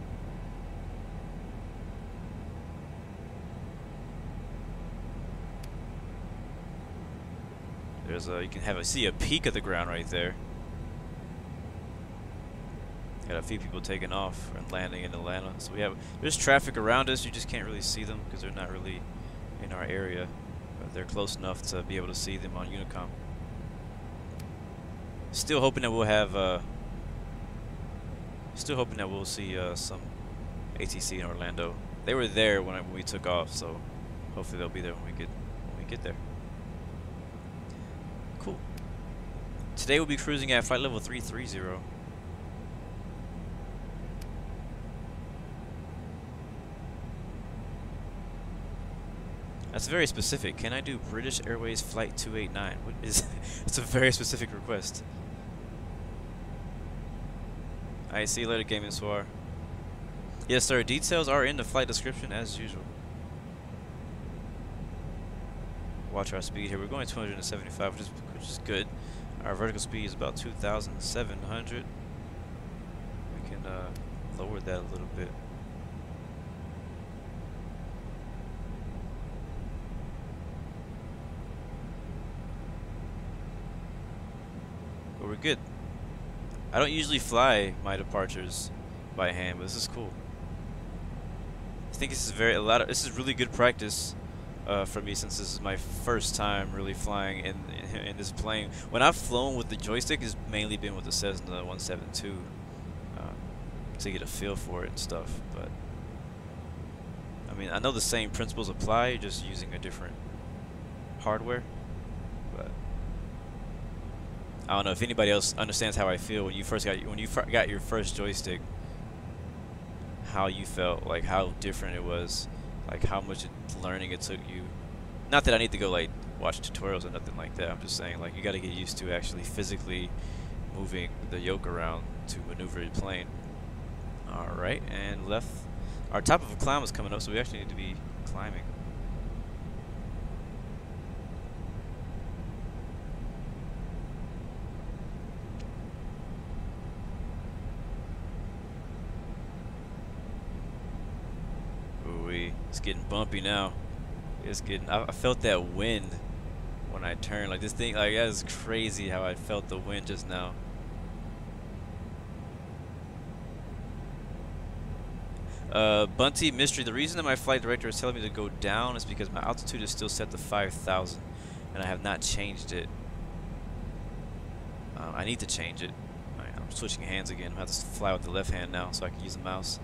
There's a, you can see a peak of the ground right there. Got a few people taking off and landing in Atlanta. So there's traffic around us. You just can't really see them because they're not really in our area, but they're close enough to be able to see them on Unicom. Still hoping that we'll have still hoping that we'll see some ATC in Orlando. They were there when we took off, so hopefully they'll be there when we get there. Cool. Today we'll be cruising at flight level 330. That's very specific. Can I do British Airways Flight 289? What is? It's a very specific request. Alright, see you later, Gaming Soir. Yes, sir. Details are in the flight description as usual. Watch our speed here. We're going 275, which is good. Our vertical speed is about 2,700. We can lower that a little bit. But we're good. I don't usually fly my departures by hand, but this is cool. I think this is this is really good practice for me, since this is my first time really flying in this plane. When I've flown with the joystick, it's mainly been with the Cessna 172 to get a feel for it and stuff. But I mean, I know the same principles apply, just using a different hardware. But I don't know if anybody else understands how I feel when you got your first joystick. How you felt, like how different it was, like how much learning it took you. Not that I need to go like watch tutorials or nothing like that. I'm just saying, like, you got to get used to actually physically moving the yoke around to maneuver your plane. All right, and left. Our top of a climb is coming up, so we actually need to be climbing. It's getting bumpy now. It's getting. I felt that wind when I turned. Like this thing. Like, that is crazy how I felt the wind just now. Bunty Mystery. The reason that my flight director is telling me to go down is because my altitude is still set to 5,000. and I have not changed it. I need to change it. I'm switching hands again. I'm going to have to fly with the left hand now so I can use the mouse.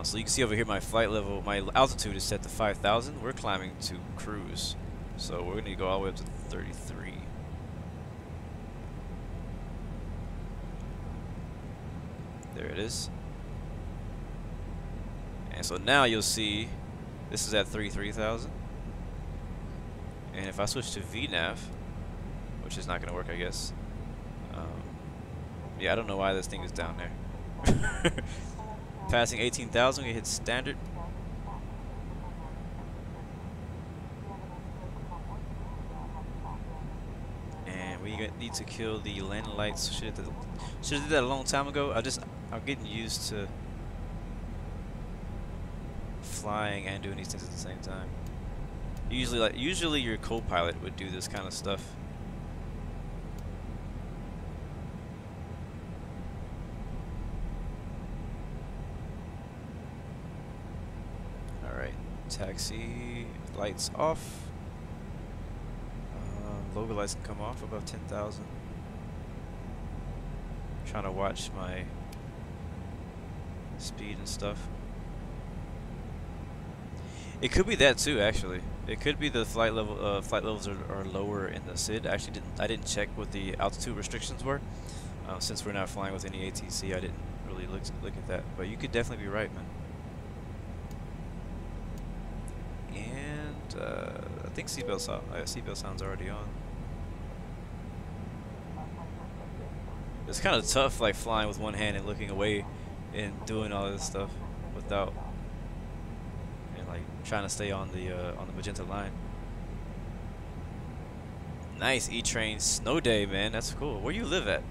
So you can see over here my flight level, my altitude is set to 5,000. We're climbing to cruise. So we're going to go all the way up to 33. There it is. And so now you'll see this is at 33,000. And if I switch to VNAV, which is not going to work, I guess. Yeah, I don't know why this thing is down there. Passing 18,000, we hit standard. And we need to kill the landing lights. Should have did that a long time ago. I'm getting used to flying and doing these things at the same time. Usually your co-pilot would do this kind of stuff. Taxi, lights off. Logo lights can come off above 10,000. Trying to watch my speed and stuff. It could be that too, actually. It could be the flight levels are lower in the SID. Actually, I didn't check what the altitude restrictions were. Since we're not flying with any ATC, I didn't really look at that. But you could definitely be right, man. And I think seatbelt sound's already on. It's kind of tough, like flying with one hand and looking away and doing all this stuff without, and like trying to stay on the magenta line. Nice E-Train snow day, man. That's cool. Where you live at?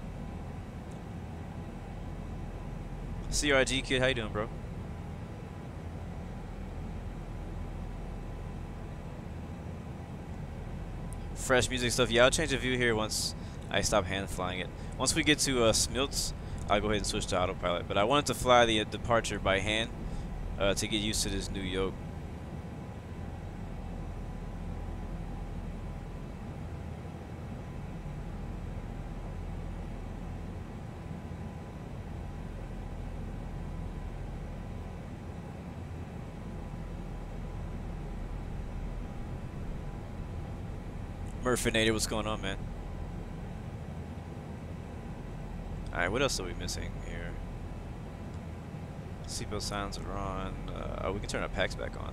CRG kid, how you doing, bro? Fresh music stuff. Yeah, I'll change the view here once I stop hand flying it. Once we get to Smilts, I'll go ahead and switch to autopilot. But I wanted to fly the departure by hand to get used to this new yoke. Murphinator, what's going on, man? Alright, what else are we missing here? Seatbelt sounds are on. Oh, we can turn our packs back on.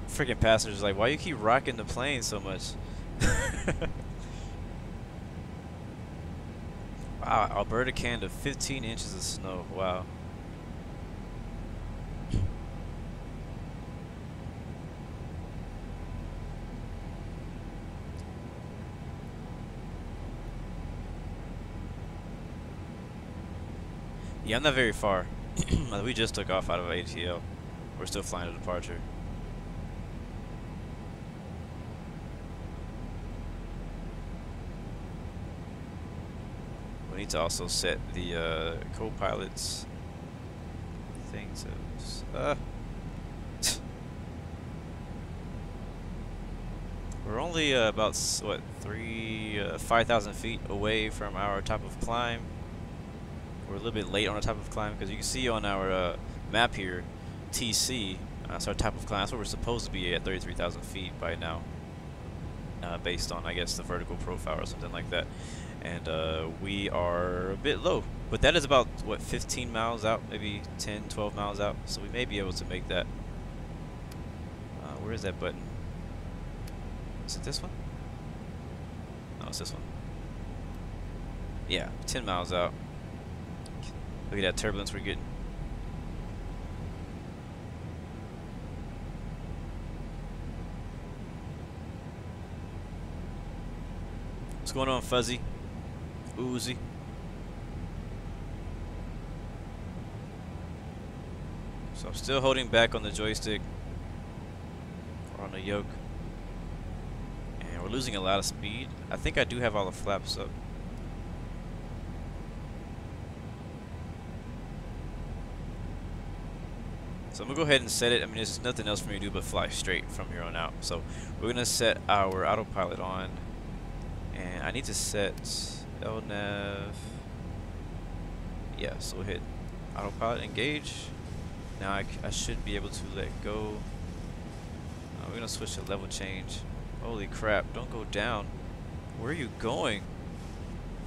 Freaking passengers like, why you keep rocking the plane so much? Wow, Alberta, Canada, 15 inches of snow. Wow. Yeah, I'm not very far. We just took off out of ATL. We're still flying to departure. We need to also set the co-pilot's thing to... We're only about, what, 5,000 feet away from our top of climb. We're a little bit late on our top of climb because you can see on our map here, TC, so our top of climb, that's where we're supposed to be at 33,000 feet by now, based on, I guess, the vertical profile or something like that. And we are a bit low, but that is about, what, 15 miles out, maybe 10, 12 miles out, so we may be able to make that. Where is that button? Is it this one? No, it's this one. Yeah, 10 miles out. Look at that turbulence we're getting. What's going on, Fuzzy? Uzi? So I'm still holding back on the joystick or on the yoke. And we're losing a lot of speed. I think I do have all the flaps up. So I'm gonna go ahead and set it. I mean, there's nothing else for me to do but fly straight from here on out. So we're gonna set our autopilot on, and I need to set LNAV. Yeah, so we'll hit autopilot engage. Now I should be able to let go. We're gonna switch to level change. Holy crap, don't go down. Where are you going?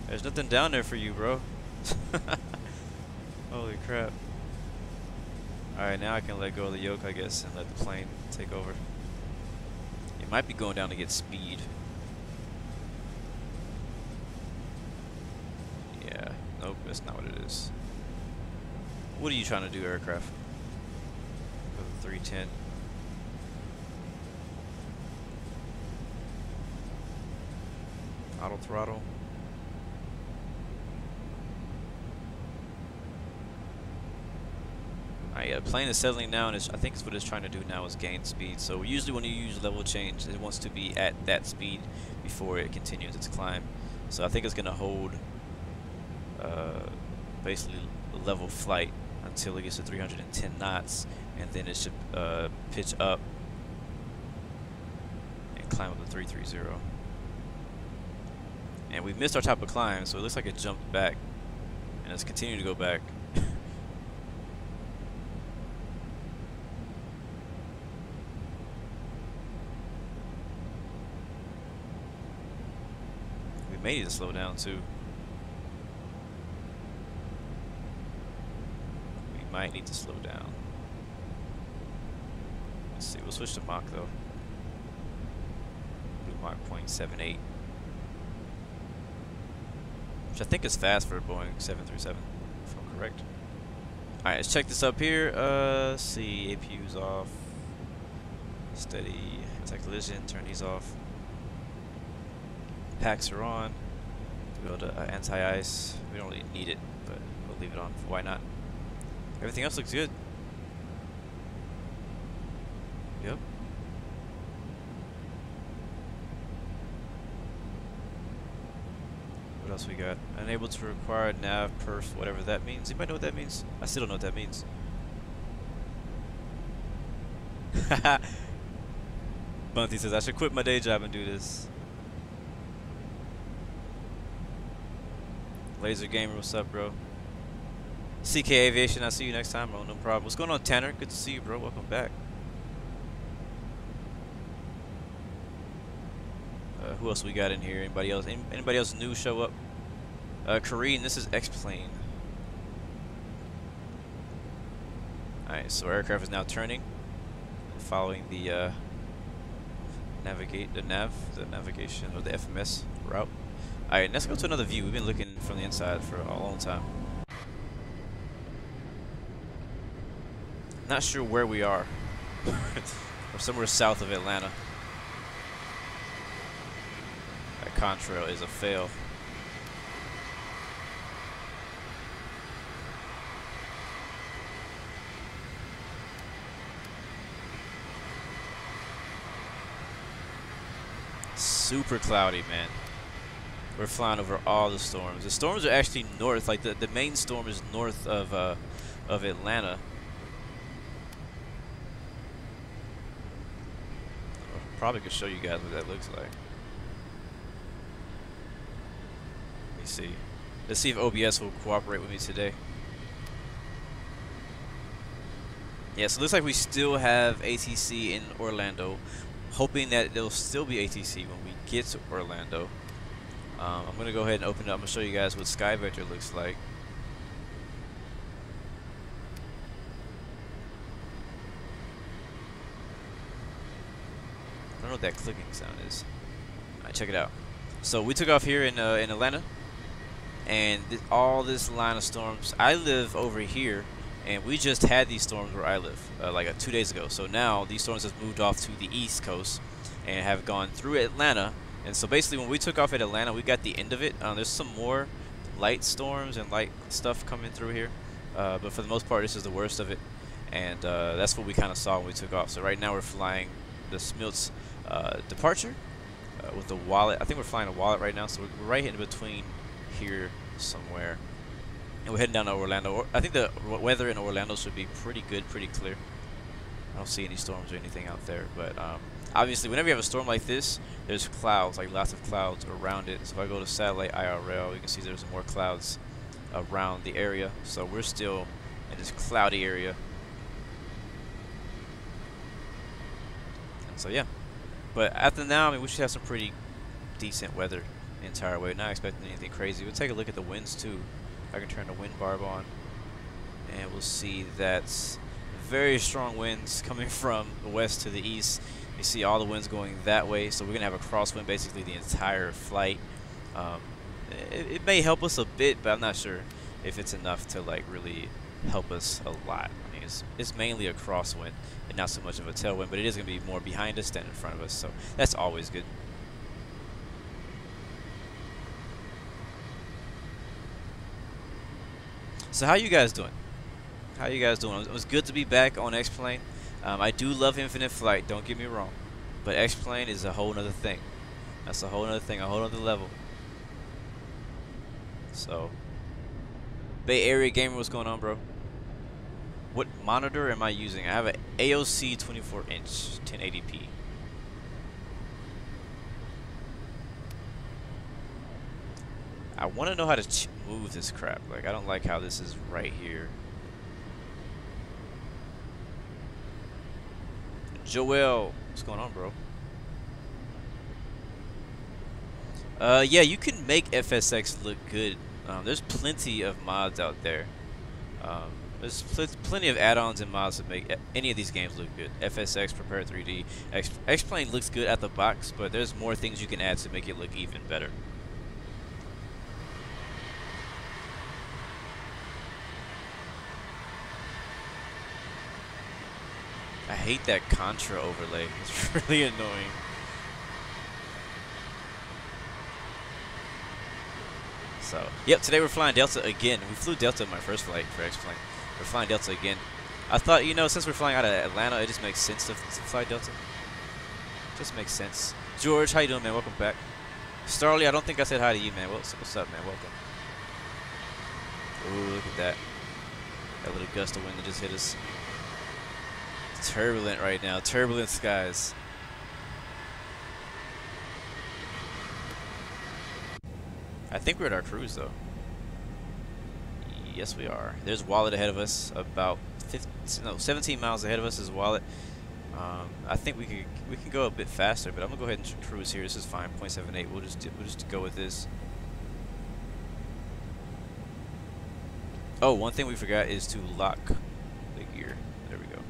There's nothing down there for you, bro. Holy crap. Alright, now I can let go of the yoke, I guess, and let the plane take over. It might be going down to get speed. Yeah, nope, that's not what it is. What are you trying to do, aircraft? Go to 310. Auto throttle. Alright, yeah, the plane is settling now, and I think it's what it's trying to do now is gain speed. So usually when you use level change, it wants to be at that speed before it continues its climb. So I think it's going to hold basically level flight until it gets to 310 knots, and then it should pitch up and climb up to 330. And we missed our top of climb, so it looks like it jumped back, and it's continuing to go back. We may need to slow down too. We might need to slow down. Let's see, we'll switch to Mach though. Do Mach 0.78. Which I think is fast for a Boeing 737, if I'm correct. Alright, let's check this up here. Let's see, APU's off. Steady, anti-collision, turn these off. Packs are on. Go to anti-ice. We don't really need it, but we'll leave it on. Why not? Everything else looks good. Yep. What else we got? Unable to require nav perf, whatever that means. Anybody know what that means? I still don't know what that means. Bunty says I should quit my day job and do this. Laser Gamer, what's up, bro? CK Aviation, I'll see you next time, bro. No problem. What's going on, Tanner? Good to see you, bro. Welcome back. Who else we got in here? Anybody else? Anybody else new show up? Kareen, this is X-Plane. Alright, so our aircraft is now turning, following the navigation or the FMS route. Alright, let's go to another view. We've been looking from the inside for a long time. Not sure where we are. We're somewhere south of Atlanta. That contrail is a fail. Super cloudy, man. We're flying over all the storms. The storms are actually north. Like the main storm is north of Atlanta. Probably could show you guys what that looks like. Let me see. Let's see if OBS will cooperate with me today. Yeah, so it looks like we still have ATC in Orlando. Hoping that there'll still be ATC when we get to Orlando. I'm going to go ahead and open it up. I'm going to show you guys what Sky Vector looks like. I don't know what that clicking sound is. Alright, check it out. So we took off here in Atlanta. And all this line of storms. I live over here. And we just had these storms where I live, like 2 days ago. So now these storms have moved off to the East Coast and have gone through Atlanta. And so basically when we took off at Atlanta, we got the end of it. There's some more light storms and light stuff coming through here. But for the most part, this is the worst of it. And that's what we kind of saw when we took off. So right now we're flying the Smilts departure with the WALET. I think we're flying a WALET right now. So we're right in between here somewhere. And we're heading down to Orlando. I think the weather in Orlando should be pretty good, pretty clear. I don't see any storms or anything out there, but obviously whenever you have a storm like this, there's clouds, like lots of clouds around it. So if I go to satellite IRL, you can see there's more clouds around the area. So we're still in this cloudy area. And so yeah, but after now, I mean, we should have some pretty decent weather the entire way. Not expecting anything crazy. We'll take a look at the winds too. I can turn the wind barb on, and we'll see that very strong winds coming from the west to the east. You see all the winds going that way, so we're gonna have a crosswind basically the entire flight. It may help us a bit, but I'm not sure if it's enough to like really help us a lot. I mean, it's mainly a crosswind and not so much of a tailwind, but it is gonna be more behind us than in front of us, so that's always good. So how you guys doing? How you guys doing? It was good to be back on X-Plane. I do love Infinite Flight, don't get me wrong, but X-Plane is a whole nother thing. That's a whole nother thing, a whole nother level. So, Bay Area Gamer, what's going on, bro? What monitor am I using? I have an AOC 24-inch 1080p. I want to know how to move this crap. Like, I don't like how this is right here. Joel, what's going on, bro? Yeah, you can make FSX look good. There's plenty of mods out there. There's plenty of add-ons and mods to make any of these games look good. FSX, Prepare 3D, X-Plane looks good at the box, but there's more things you can add to make it look even better. I hate that Contra overlay. It's really annoying. So, yep, today we're flying Delta again. We flew Delta in my first flight for X-Plane. We're flying Delta again. I thought, you know, since we're flying out of Atlanta, it just makes sense to fly Delta. Just makes sense. George, how you doing, man? Welcome back. Starly, I don't think I said hi to you, man. What's up, man? Welcome. Ooh, look at that. That little gust of wind that just hit us. Turbulent right now, turbulent skies. I think we're at our cruise though. Yes, we are. There's WALET ahead of us, about 17 miles ahead of us is WALET. I think we can go a bit faster, but I'm gonna go ahead and cruise here. This is fine, 0.78. We'll just go with this. Oh, one thing we forgot is to lock the gear. There we go.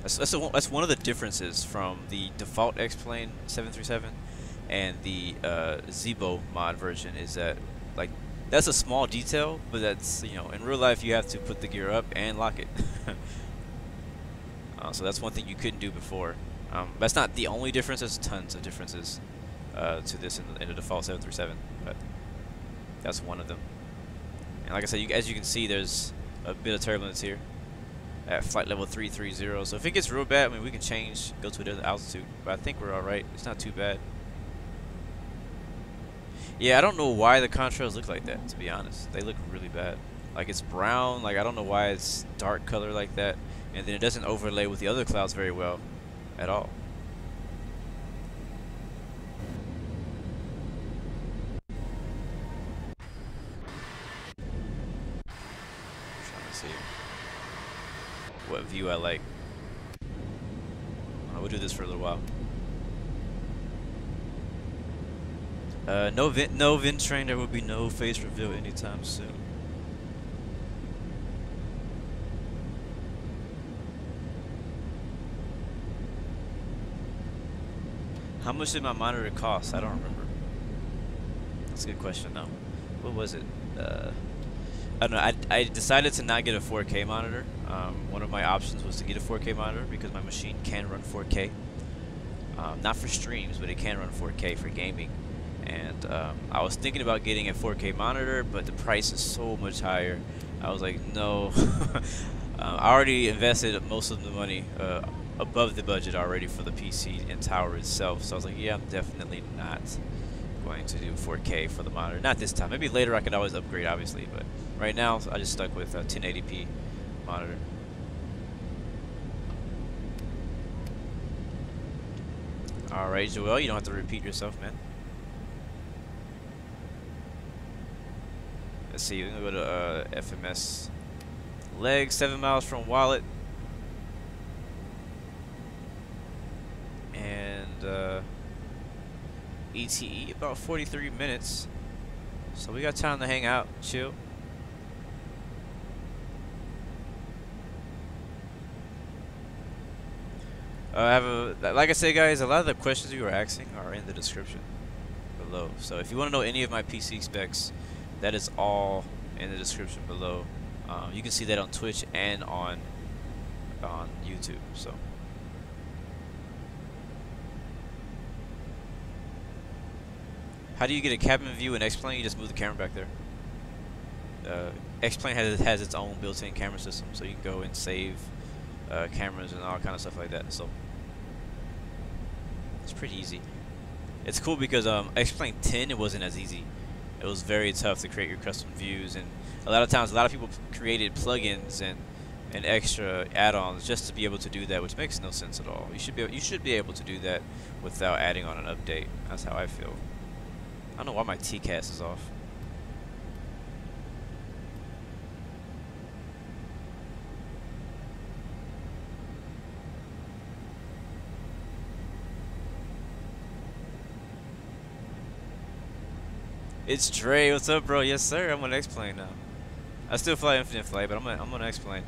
That's one of the differences from the default X-Plane 737 and the Zibo mod version, is that, like, that's a small detail, but that's, you know, in real life you have to put the gear up and lock it. So that's one thing you couldn't do before. That's not the only difference. There's tons of differences to this in the default 737, but that's one of them. And like I said, as you can see, there's a bit of turbulence here at flight level 330. So if it gets real bad, I mean, we can change, go to a different altitude. But I think we're all right. It's not too bad. Yeah, I don't know why the contrails look like that, to be honest. They look really bad. Like, it's brown. Like, I don't know why it's dark color like that. And then it doesn't overlay with the other clouds very well at all. Trying to see what view I like. We'll do this for a little while. No vent train. There will be no face reveal anytime soon. How much did my monitor cost? I don't remember. That's a good question. No, what was it? I don't know. I decided to not get a 4K monitor. One of my options was to get a 4K monitor because my machine can run 4K. Not for streams, but it can run 4K for gaming. And I was thinking about getting a 4K monitor, but the price is so much higher. I was like, no. I already invested most of the money above the budget already for the PC and tower itself. So I was like, yeah, I'm definitely not going to do 4K for the monitor. Not this time. Maybe later I could always upgrade, obviously. But right now, I just stuck with a 1080p monitor. All right, Joel, you don't have to repeat yourself, man. Let's see, we're gonna go to FMS leg, 7 miles from WALET. And ETE about 43 minutes. So we got time to hang out, chill. I have like I said, guys, a lot of the questions you were asking are in the description below. So if you want to know any of my PC specs, that is all in the description below. You can see that on Twitch and on YouTube. So how do you get a cabin view in X-Plane? You just move the camera back there. X-Plane has its own built-in camera system, so you can go and save cameras and all kind of stuff like that. So it's pretty easy. It's cool because X-Plane 10, it wasn't as easy. It was very tough to create your custom views, and a lot of times, a lot of people created plugins and extra add-ons just to be able to do that, which makes no sense at all. You should be able to do that without adding on an update. That's how I feel. I don't know why my TCAS is off. It's Dre. What's up, bro? Yes, sir. I'm on X-Plane now. I still fly Infinite Flight, but I'm on X-Plane.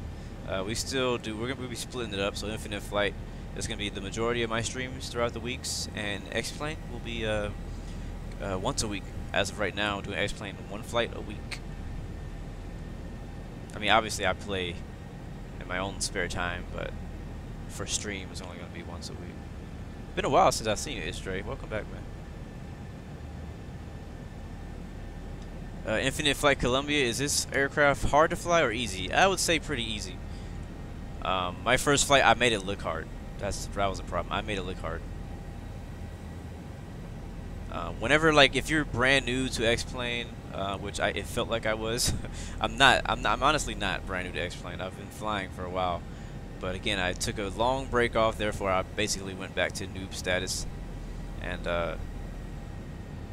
We still do. We're gonna be splitting it up. So Infinite Flight is gonna be the majority of my streams throughout the weeks, and X-Plane will be once a week. As of right now, doing X-Plane 1 flight a week. I mean, obviously, I play in my own spare time, but for stream, it's only gonna be once a week. Been a while since I've seen you, it's Dre. Welcome back, man. Infinite Flight Columbia, is this aircraft hard to fly or easy? I would say pretty easy. My first flight, I made it look hard. That was a problem. I made it look hard. Whenever, like, if you're brand new to X-Plane, which it felt like I was, I'm honestly not brand new to X-Plane. I've been flying for a while, but again, I took a long break off. Therefore, I basically went back to noob status, and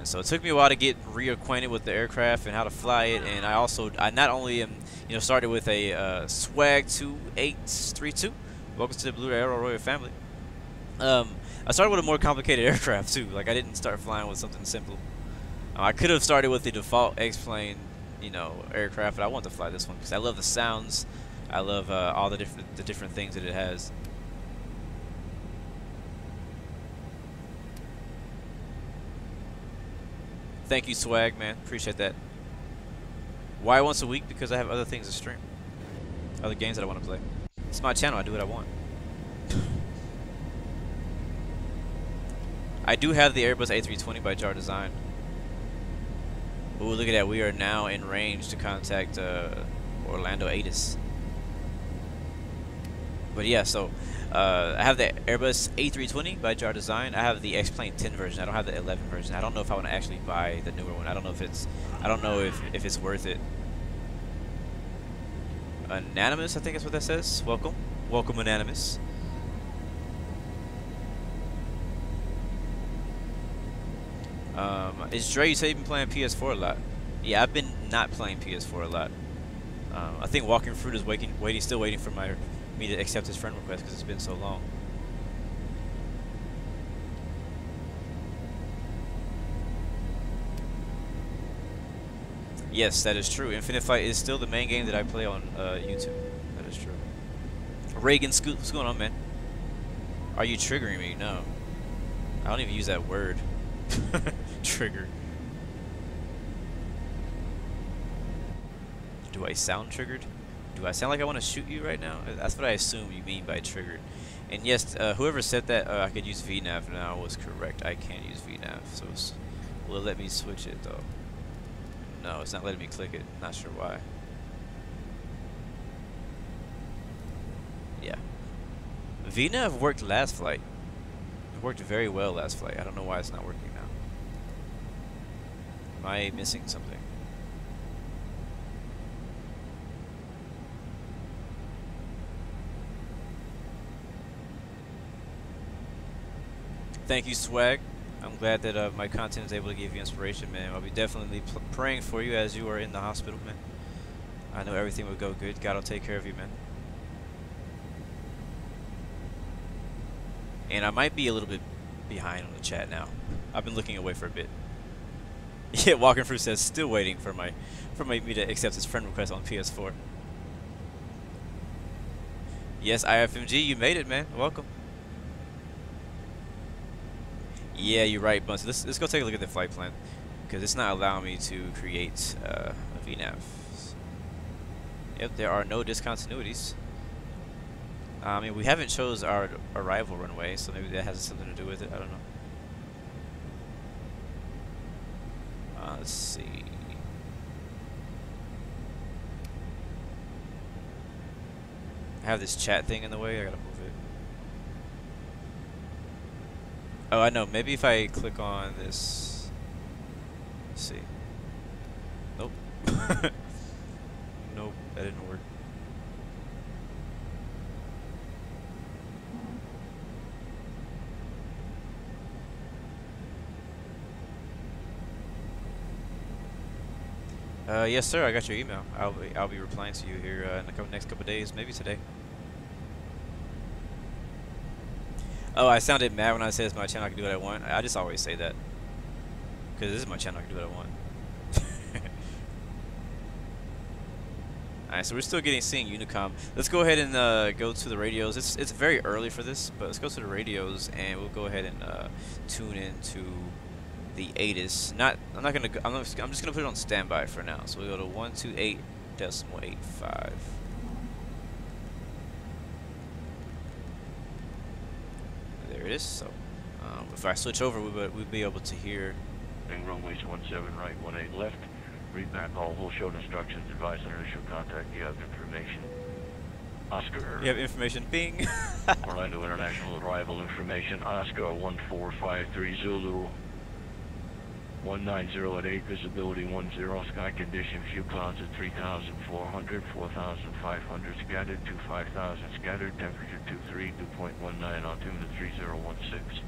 so it took me a while to get reacquainted with the aircraft and how to fly it. And I not only am, started with a Swag 2832. Welcome to the Blue Arrow Royal family. I started with a more complicated aircraft too. Like, I didn't start flying with something simple. I could have started with the default X-Plane, aircraft, but I wanted to fly this one because I love the sounds. I love all the different things that it has. Thank you, Swag, man. Appreciate that. Why once a week? Because I have other things to stream. Other games that I want to play. It's my channel. I do what I want. I do have the Airbus A320 by Jar Design. Ooh, look at that. We are now in range to contact Orlando ATIS. But yeah, so I have the Airbus A320 by Jar Design. I have the X-Plane 10 version. I don't have the 11 version. I don't know if I want to actually buy the newer one. I don't know if it's worth it. Anonymous, I think is what that says. Welcome. Welcome, Anonymous. Is Dre, you say you've been playing PS4 a lot? Yeah, I've been not playing PS4 a lot. I think Walking Fruit is still waiting for me to accept his friend request because it's been so long. Yes, that is true. Infinite Flight is still the main game that I play on YouTube. That is true. Reagan Scoot, what's going on, man? Are you triggering me? No. I don't even use that word. Trigger. Do I sound triggered? Do I sound like I want to shoot you right now? That's what I assume you mean by triggered. And yes, whoever said that I could use VNav now was correct. I can use VNav. So will it let me switch it though? No, it's not letting me click it. Not sure why. Yeah. VNav worked last flight. It worked very well last flight. I don't know why it's not working now. Am I missing something? Thank you, Swag. I'm glad that my content is able to give you inspiration, man. I'll be definitely praying for you as you are in the hospital, man. I know everything will go good. God will take care of you, man. And I might be a little bit behind on the chat now. I've been looking away for a bit. Yeah, Walking Through says still waiting for me to accept his friend request on PS4. Yes, IFMG, you made it, man. Welcome. Yeah, you're right, Bunsy. Let's go take a look at the flight plan, because it's not allowing me to create a VNAV. Yep, there are no discontinuities. I mean, we haven't chose our arrival runway, so maybe that has something to do with it. I don't know. Let's see. I have this chat thing in the way. I gotta move it. Oh, I know. Maybe if I click on this. Let's see. Nope. Nope, that didn't work. Yes, sir. I got your email. I'll be replying to you here in the next couple of days, maybe today. Oh, I sounded mad when I said it's my channel. I can do what I want. I just always say that because this is my channel. I can do what I want. All right, so we're still seeing Unicom. Let's go ahead and go to the radios. It's very early for this, but let's go to the radios and we'll go ahead and tune into the ATIS. I'm just gonna put it on standby for now. So we go to 128.85. There it is. So if I switch over, we'll be able to hear. Runways 17 right, 18 left. Read back all whole show instructions. Advise on initial contact. You have information. Oscar. You have information. Bing. Orlando International arrival information. Oscar 1453 Zulu. 190 at 8, visibility 10, sky condition, few clouds at 3,400, 4,500 scattered, 5,000 scattered, temperature 23, dew point 19, altimeter 3016.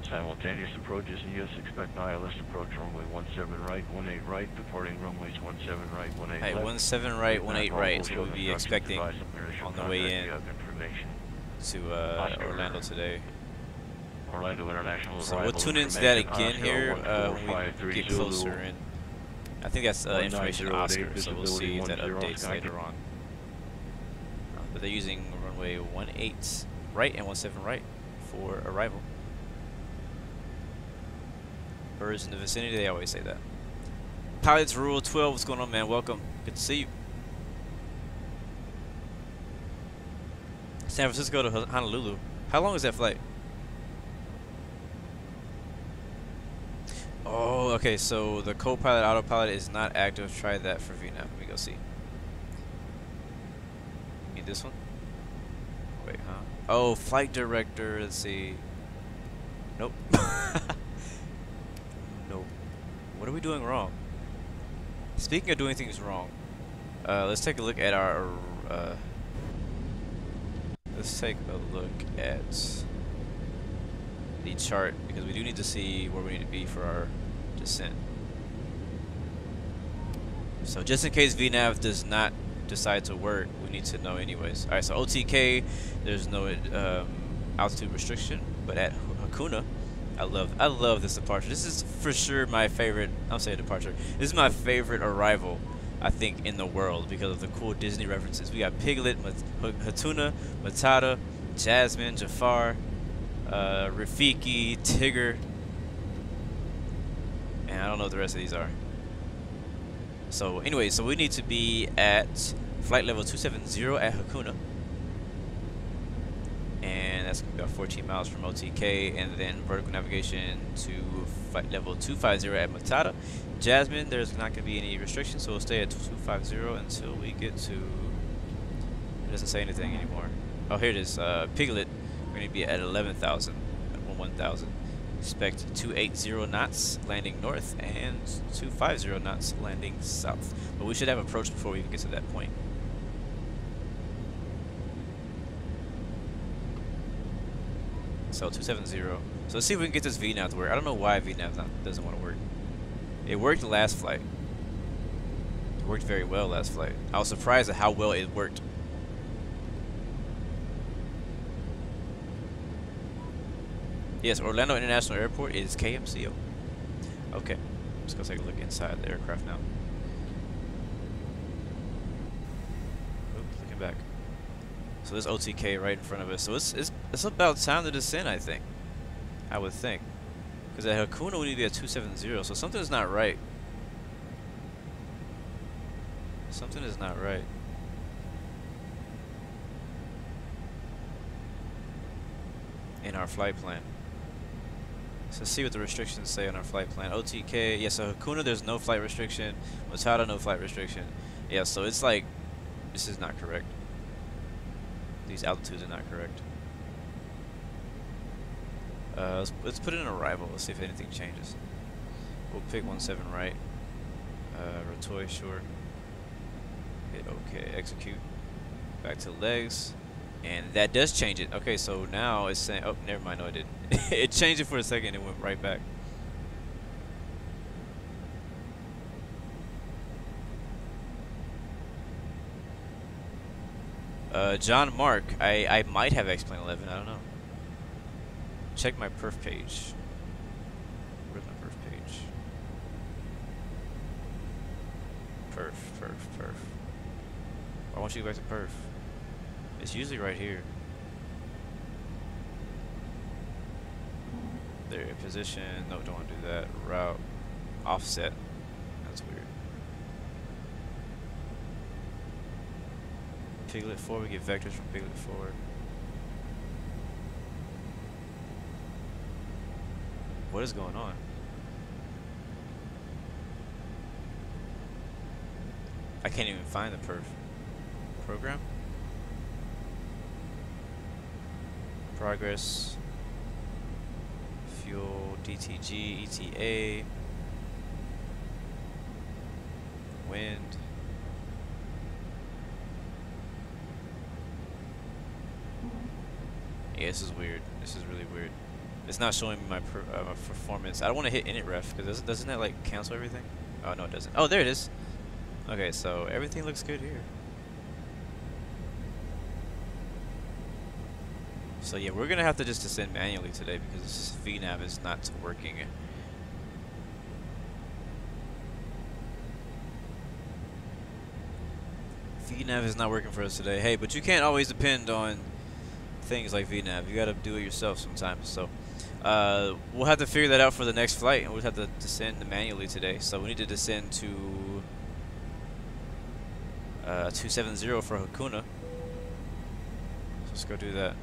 Simultaneous approaches in use, expect ILS approach runway 17 right, 18 right, departing runways 17 right, 18 hey, left. 17 right, 18 right, so we'll be expecting on the way in to Orlando today. Orlando International. So we'll tune into that again here when we get closer, and I think that's information Oscar, so we'll see if that updates later on. But they're using runway 18 right and 17 right for arrival. Birds in the vicinity, they always say that. Pilots Rule 12, what's going on, man? Welcome. Good to see you. San Francisco to Honolulu. How long is that flight? Oh, okay, so the co-pilot autopilot is not active. Try that for VNAV. Let me go see. Need this one? Wait, huh? Oh, flight director. Let's see. Nope. Nope. What are we doing wrong? Speaking of doing things wrong, let's take a look at our. Let's take a look at the chart, because we do need to see where we need to be for our descent. So just in case VNAV does not decide to work, we need to know anyways. Alright, so OTK, there's no altitude restriction, but at Hakuna, I love this departure. This is for sure my favorite, I'll say departure. This is my favorite arrival, I think, in the world because of the cool Disney references. We got Piglet, Hatuna, Matata, Jasmine, Jafar, Rafiki, Tigger, and I don't know what the rest of these are. So anyway, so we need to be at flight level 270 at Hakuna, and that's about 14 miles from OTK, and then vertical navigation to flight level 250 at Matata. Jasmine, there's not going to be any restrictions, so we'll stay at 250 until we get to, it doesn't say anything anymore. Oh, here it is, Piglet. We're going to be at 11,000, 1,000. Expect 280 knots landing north and 250 knots landing south. But we should have approached before we even get to that point. So 270. So let's see if we can get this VNAV to work. I don't know why VNAV doesn't want to work. It worked the last flight. It worked very well last flight. I was surprised at how well it worked. Yes, Orlando International Airport is KMCO. Okay, let's go take a look inside the aircraft now. Oops, looking back. So there's OTK right in front of us. So it's about time to descend, I think. I would think. Because at Hakuna we need to be at 270, so something's not right. Something is not right. In our flight plan. So let's see what the restrictions say on our flight plan. OTK, yeah, so Hakuna there's no flight restriction. Matata no flight restriction. Yeah, so it's like, this is not correct. These altitudes are not correct. Let's put in arrival. Let's see if anything changes. We'll pick 17 right. Rotoy, sure. Hit OK, execute. Back to legs. And that does change it. Okay, so now it's saying, oh, never mind, no it didn't. It changed it for a second and went right back. John Mark, I might have X-Plane 11, I don't know. Check my perf page. Where's my perf page? Perf. I want you to go back to perf. It's usually right here. There, position. No, don't want to do that. Route. Offset. That's weird. Piglet 4. We get vectors from Piglet 4. What is going on? I can't even find the perf program. Progress. Fuel. DTG. ETA. Wind. Yeah, this is weird. This is really weird. It's not showing me my performance. I don't want to hit init ref because doesn't that like cancel everything? Oh no, it doesn't. Oh, there it is. Okay, so everything looks good here. So yeah, we're gonna have to just descend manually today because this VNAV is not working. VNAV is not working for us today. Hey, but you can't always depend on things like VNAV. You gotta do it yourself sometimes. So we'll have to figure that out for the next flight, and we'll have to descend manually today. So we need to descend to 270 for Hakuna. So let's go do that.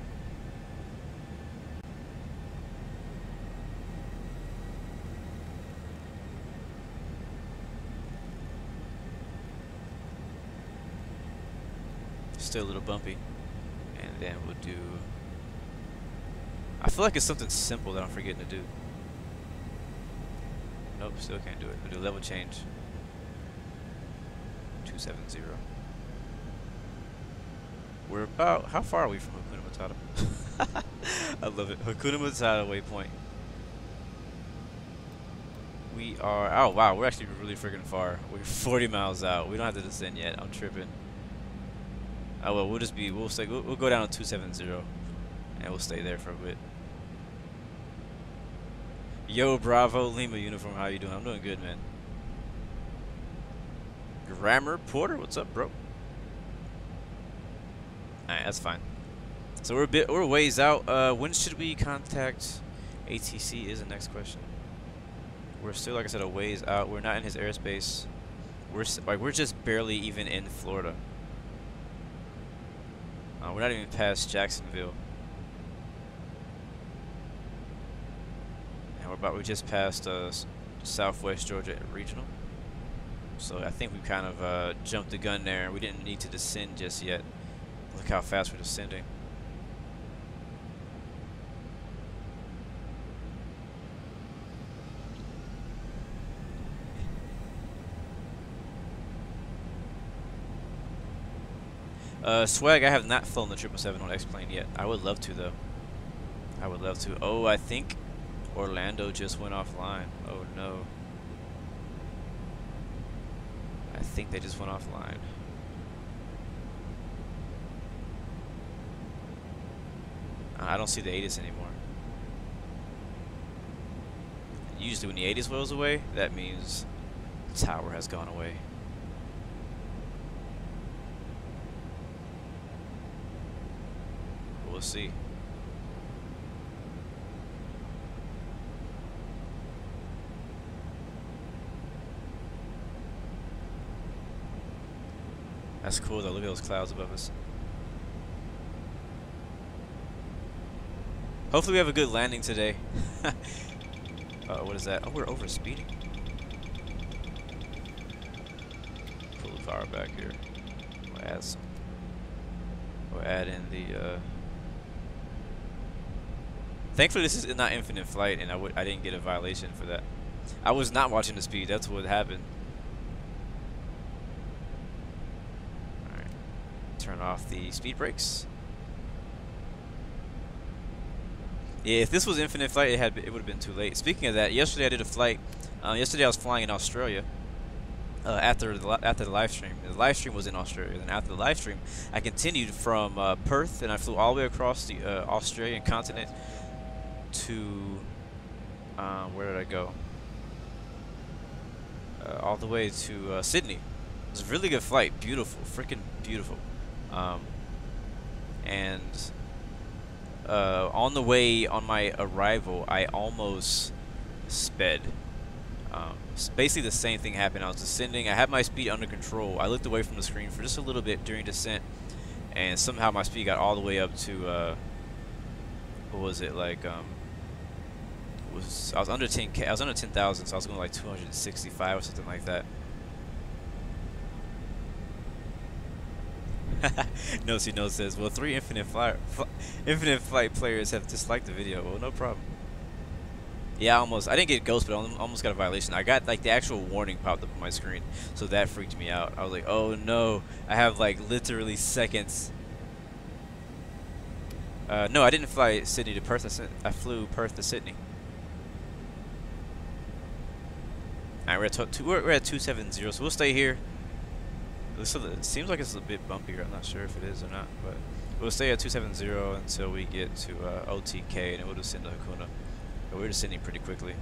Still a little bumpy. And then we'll do... I feel like it's something simple that I'm forgetting to do. Nope, still can't do it. We'll do level change. 270. We're about... How far are we from Hakuna Matata? I love it. Hakuna Matata waypoint. We are... Oh, wow. We're actually really freaking far. We're 40 miles out. We don't have to descend yet. I'm tripping. Oh well, we'll just be we'll go down to 270 and we'll stay there for a bit. Yo, Bravo Lima uniform, how you doing? I'm doing good, man. Grammar Porter, what's up, bro? Alright, that's fine. So we're ways out. When should we contact ATC is the next question. We're still, like I said, a ways out. We're not in his airspace. We're just barely even in Florida. We're not even past Jacksonville. And we just passed Southwest Georgia Regional. So I think we kind of jumped the gun there. We didn't need to descend just yet. Look how fast we're descending. Swag, I have not flown the 777 on X-Plane yet. I would love to, though. I would love to. Oh, I think Orlando just went offline. Oh no. I think they just went offline. I don't see the ATIS anymore. Usually when the ATIS goes away, that means the tower has gone away. We'll see. That's cool though, look at those clouds above us. Hopefully we have a good landing today. What is that? Oh, we're over speeding. Pull the power back here. We'll add in the thankfully this is not infinite flight, and I didn't get a violation for that. I was not watching the speed, that's what happened. Alright. Turn off the speed brakes. Yeah, if this was infinite flight, it would have been too late. Speaking of that, yesterday I did a flight. Yesterday I was flying in Australia. After the live stream, the live stream was in Australia. And after the live stream, I continued from Perth, and I flew all the way across the Australian continent to where did I go? All the way to Sydney. It was a really good flight. Beautiful, freaking beautiful. And on the way, on my arrival, I almost sped. Basically the same thing happened. I was descending. I had my speed under control. I looked away from the screen for just a little bit during descent, and somehow my speed got all the way up to what was it, like I was under 10K. I was under 10,000, so I was going like 265 or something like that. No, see, no says, well, 3 infinite flight players have disliked the video. Well, no problem. Yeah, I didn't get ghost, but I almost got a violation. I got like the actual warning popped up on my screen, so that freaked me out. I was like, oh no, I have like literally seconds. No, I didn't fly Sydney to Perth. I flew Perth to Sydney. Alright, we're at 270, so we'll stay here. It seems like it's a bit bumpier. I'm not sure if it is or not, but we'll stay at 270 until we get to OTK, and then we'll descend to Hakuna. But we're descending pretty quickly.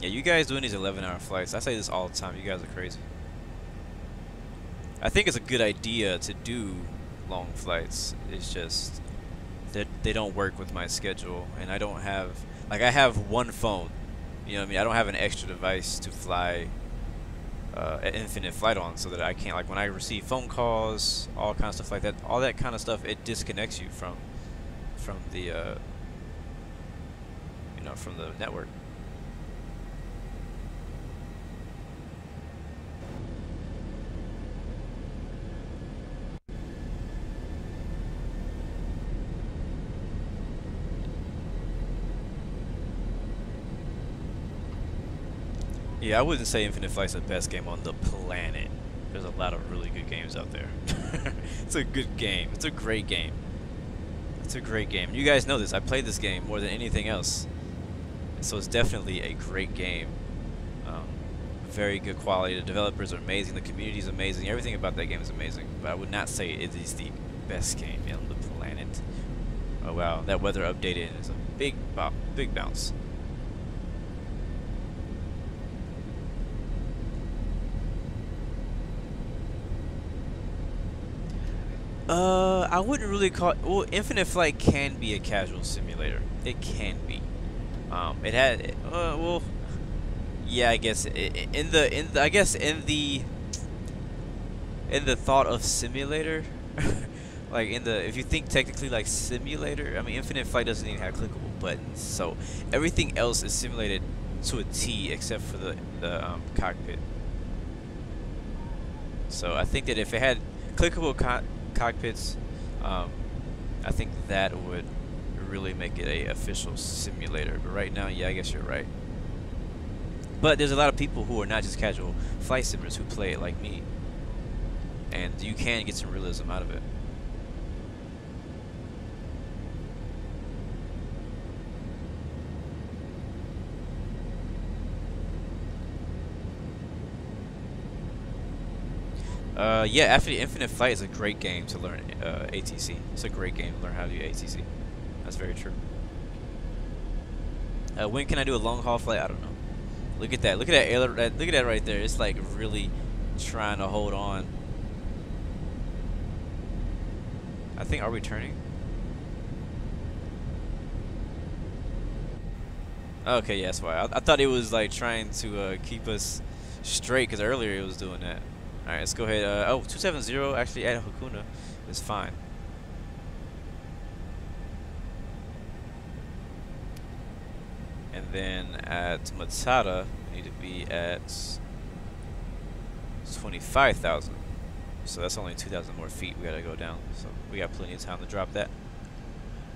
Yeah, you guys doing these 11-hour flights, I say this all the time, you guys are crazy. I think it's a good idea to do long flights. It's just that they don't work with my schedule, and I don't have, like, I have one phone, you know what I mean? I don't have an extra device to fly an infinite flight on, so that I can't, like, when I receive phone calls, all kinds of stuff like that, all that kind of stuff, it disconnects you from the you know, from the network. Yeah, I wouldn't say Infinite Flight's the best game on the planet. There's a lot of really good games out there. It's a good game. It's a great game. It's a great game. You guys know this. I played this game more than anything else. So it's definitely a great game. Very good quality. The developers are amazing. The community is amazing. Everything about that game is amazing. But I would not say it is the best game on the planet. Oh wow, that weather updated is a big bounce. I wouldn't really call it, well, Infinite Flight can be a casual simulator. It can be. It had, well, yeah, I guess in the thought of simulator, like if you think technically like simulator, I mean, Infinite Flight doesn't even have clickable buttons, so everything else is simulated to a T except for the cockpit. So I think that if it had clickable cockpits, I think that would really make it a official simulator. But right now, yeah, I guess you're right. But there's a lot of people who are not just casual flight simmers who play it like me, and you can get some realism out of it. Yeah, actually, Infinite Flight is a great game to learn ATC. It's a great game to learn how to do ATC. That's very true. When can I do a long haul flight? I don't know. Look at that. Look at that. Look at that right there. It's like really trying to hold on. I think, are we turning? Okay, yeah, that's why. I thought it was like trying to keep us straight, because earlier it was doing that. Alright, let's go ahead. Oh, 270 actually at Hakuna is fine. And then at Matata, we need to be at 25,000. So that's only 2,000 more feet we gotta go down. So we got plenty of time to drop that.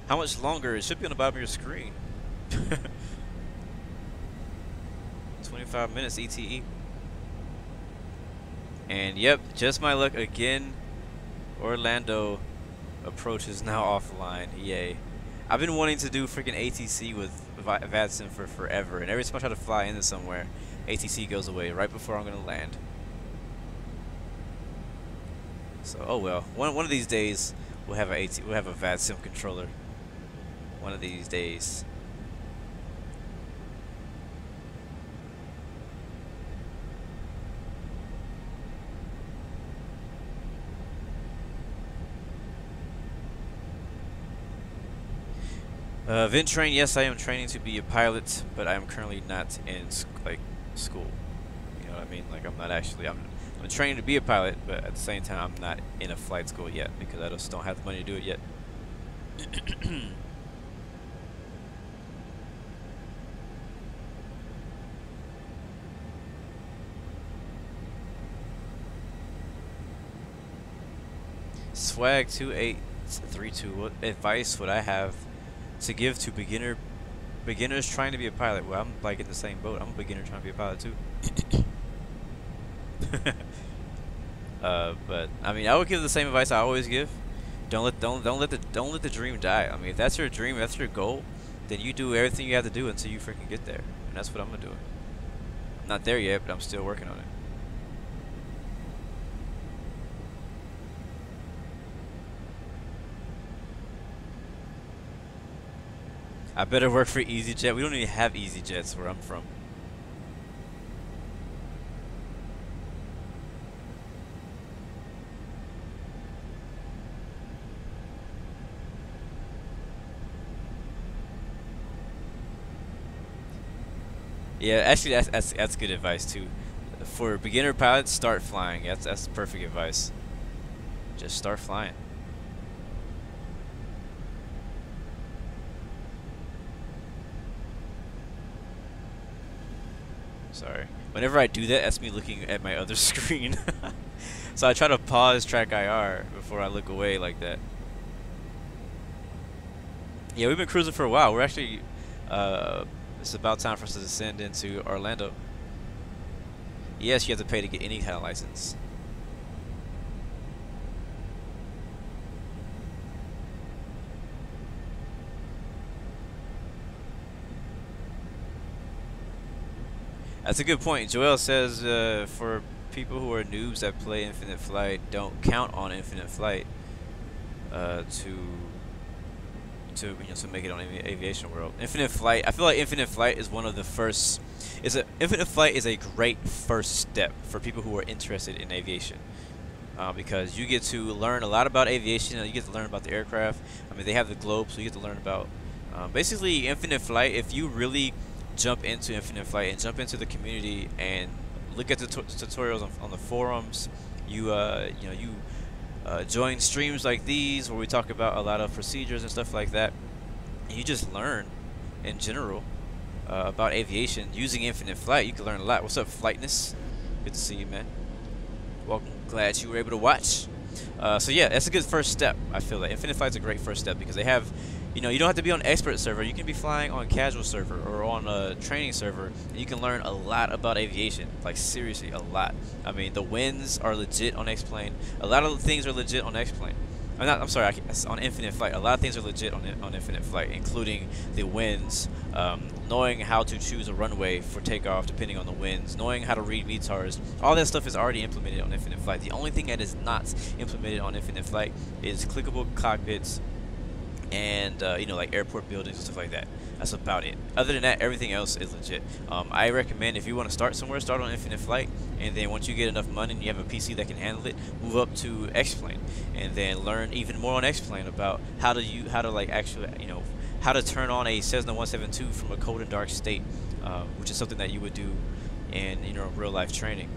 How much longer? It should be on the bottom of your screen. 25 minutes ETE. And yep, just my luck again. Orlando approach is now offline. Yay. I've been wanting to do freaking ATC with VADSIM for forever, and every time I try to fly into somewhere, ATC goes away right before I'm gonna land. So oh well. One of these days we'll have a VADSIM controller. One of these days. Vent train, yes, I am training to be a pilot, but I am currently not in school. You know what I mean? Like I'm training to be a pilot, but at the same time I'm not in a flight school yet because I just don't have the money to do it yet. Swag 2832. What advice would I have to give to beginners trying to be a pilot? Well, I'm like in the same boat. I'm a beginner trying to be a pilot too. But I mean, I would give the same advice I always give. Don't let the dream die. I mean, if that's your dream, if that's your goal, then you do everything you have to do until you freaking get there. And that's what I'm gonna do. I'm not there yet, but I'm still working on it. I better work for EasyJet. We don't even have EasyJets where I'm from. Yeah, actually, that's good advice too. For beginner pilots, start flying. That's perfect advice. Just start flying. Sorry. Whenever I do that, that's me looking at my other screen. So I try to pause track IR before I look away like that. Yeah, we've been cruising for a while. We're actually, it's about time for us to descend into Orlando. Yes, you have to pay to get any kind of license. That's a good point. Joel says for people who are noobs that play Infinite Flight, don't count on Infinite Flight to make it on Aviation World. Infinite Flight. I feel like Infinite Flight is one of the first. Infinite Flight is a great first step for people who are interested in aviation. Because you get to learn a lot about aviation, and you get to learn about the aircraft. I mean, they have the globe, so you get to learn about basically Infinite Flight. If you really jump into Infinite Flight and jump into the community and look at the tutorials on the forums, you join streams like these where we talk about a lot of procedures and stuff like that, and you just learn in general about aviation using Infinite Flight. You can learn a lot. What's up, Flightness? Good to see you, man. Welcome. Glad you were able to watch. So yeah, that's a good first step. I feel like Infinite Flight's a great first step because they have, you know, you don't have to be on expert server. You can be flying on casual server or on a training server, and you can learn a lot about aviation. Like seriously, a lot. I mean, the winds are legit on X-Plane. A lot of the things are legit on X-Plane. I'm sorry, on Infinite Flight. A lot of things are legit on Infinite Flight, including the winds, knowing how to choose a runway for takeoff depending on the winds, knowing how to read VTOLs. All that stuff is already implemented on Infinite Flight. The only thing that is not implemented on Infinite Flight is clickable cockpits and you know, like airport buildings and stuff like that. That's about it. Other than that, everything else is legit. I recommend if you want to start somewhere, start on Infinite Flight, and then once you get enough money and you have a PC that can handle it, move up to X-Plane, and then learn even more on X-Plane about how to like actually, you know, how to turn on a Cessna 172 from a cold and dark state, which is something that you would do in, you know, real life training.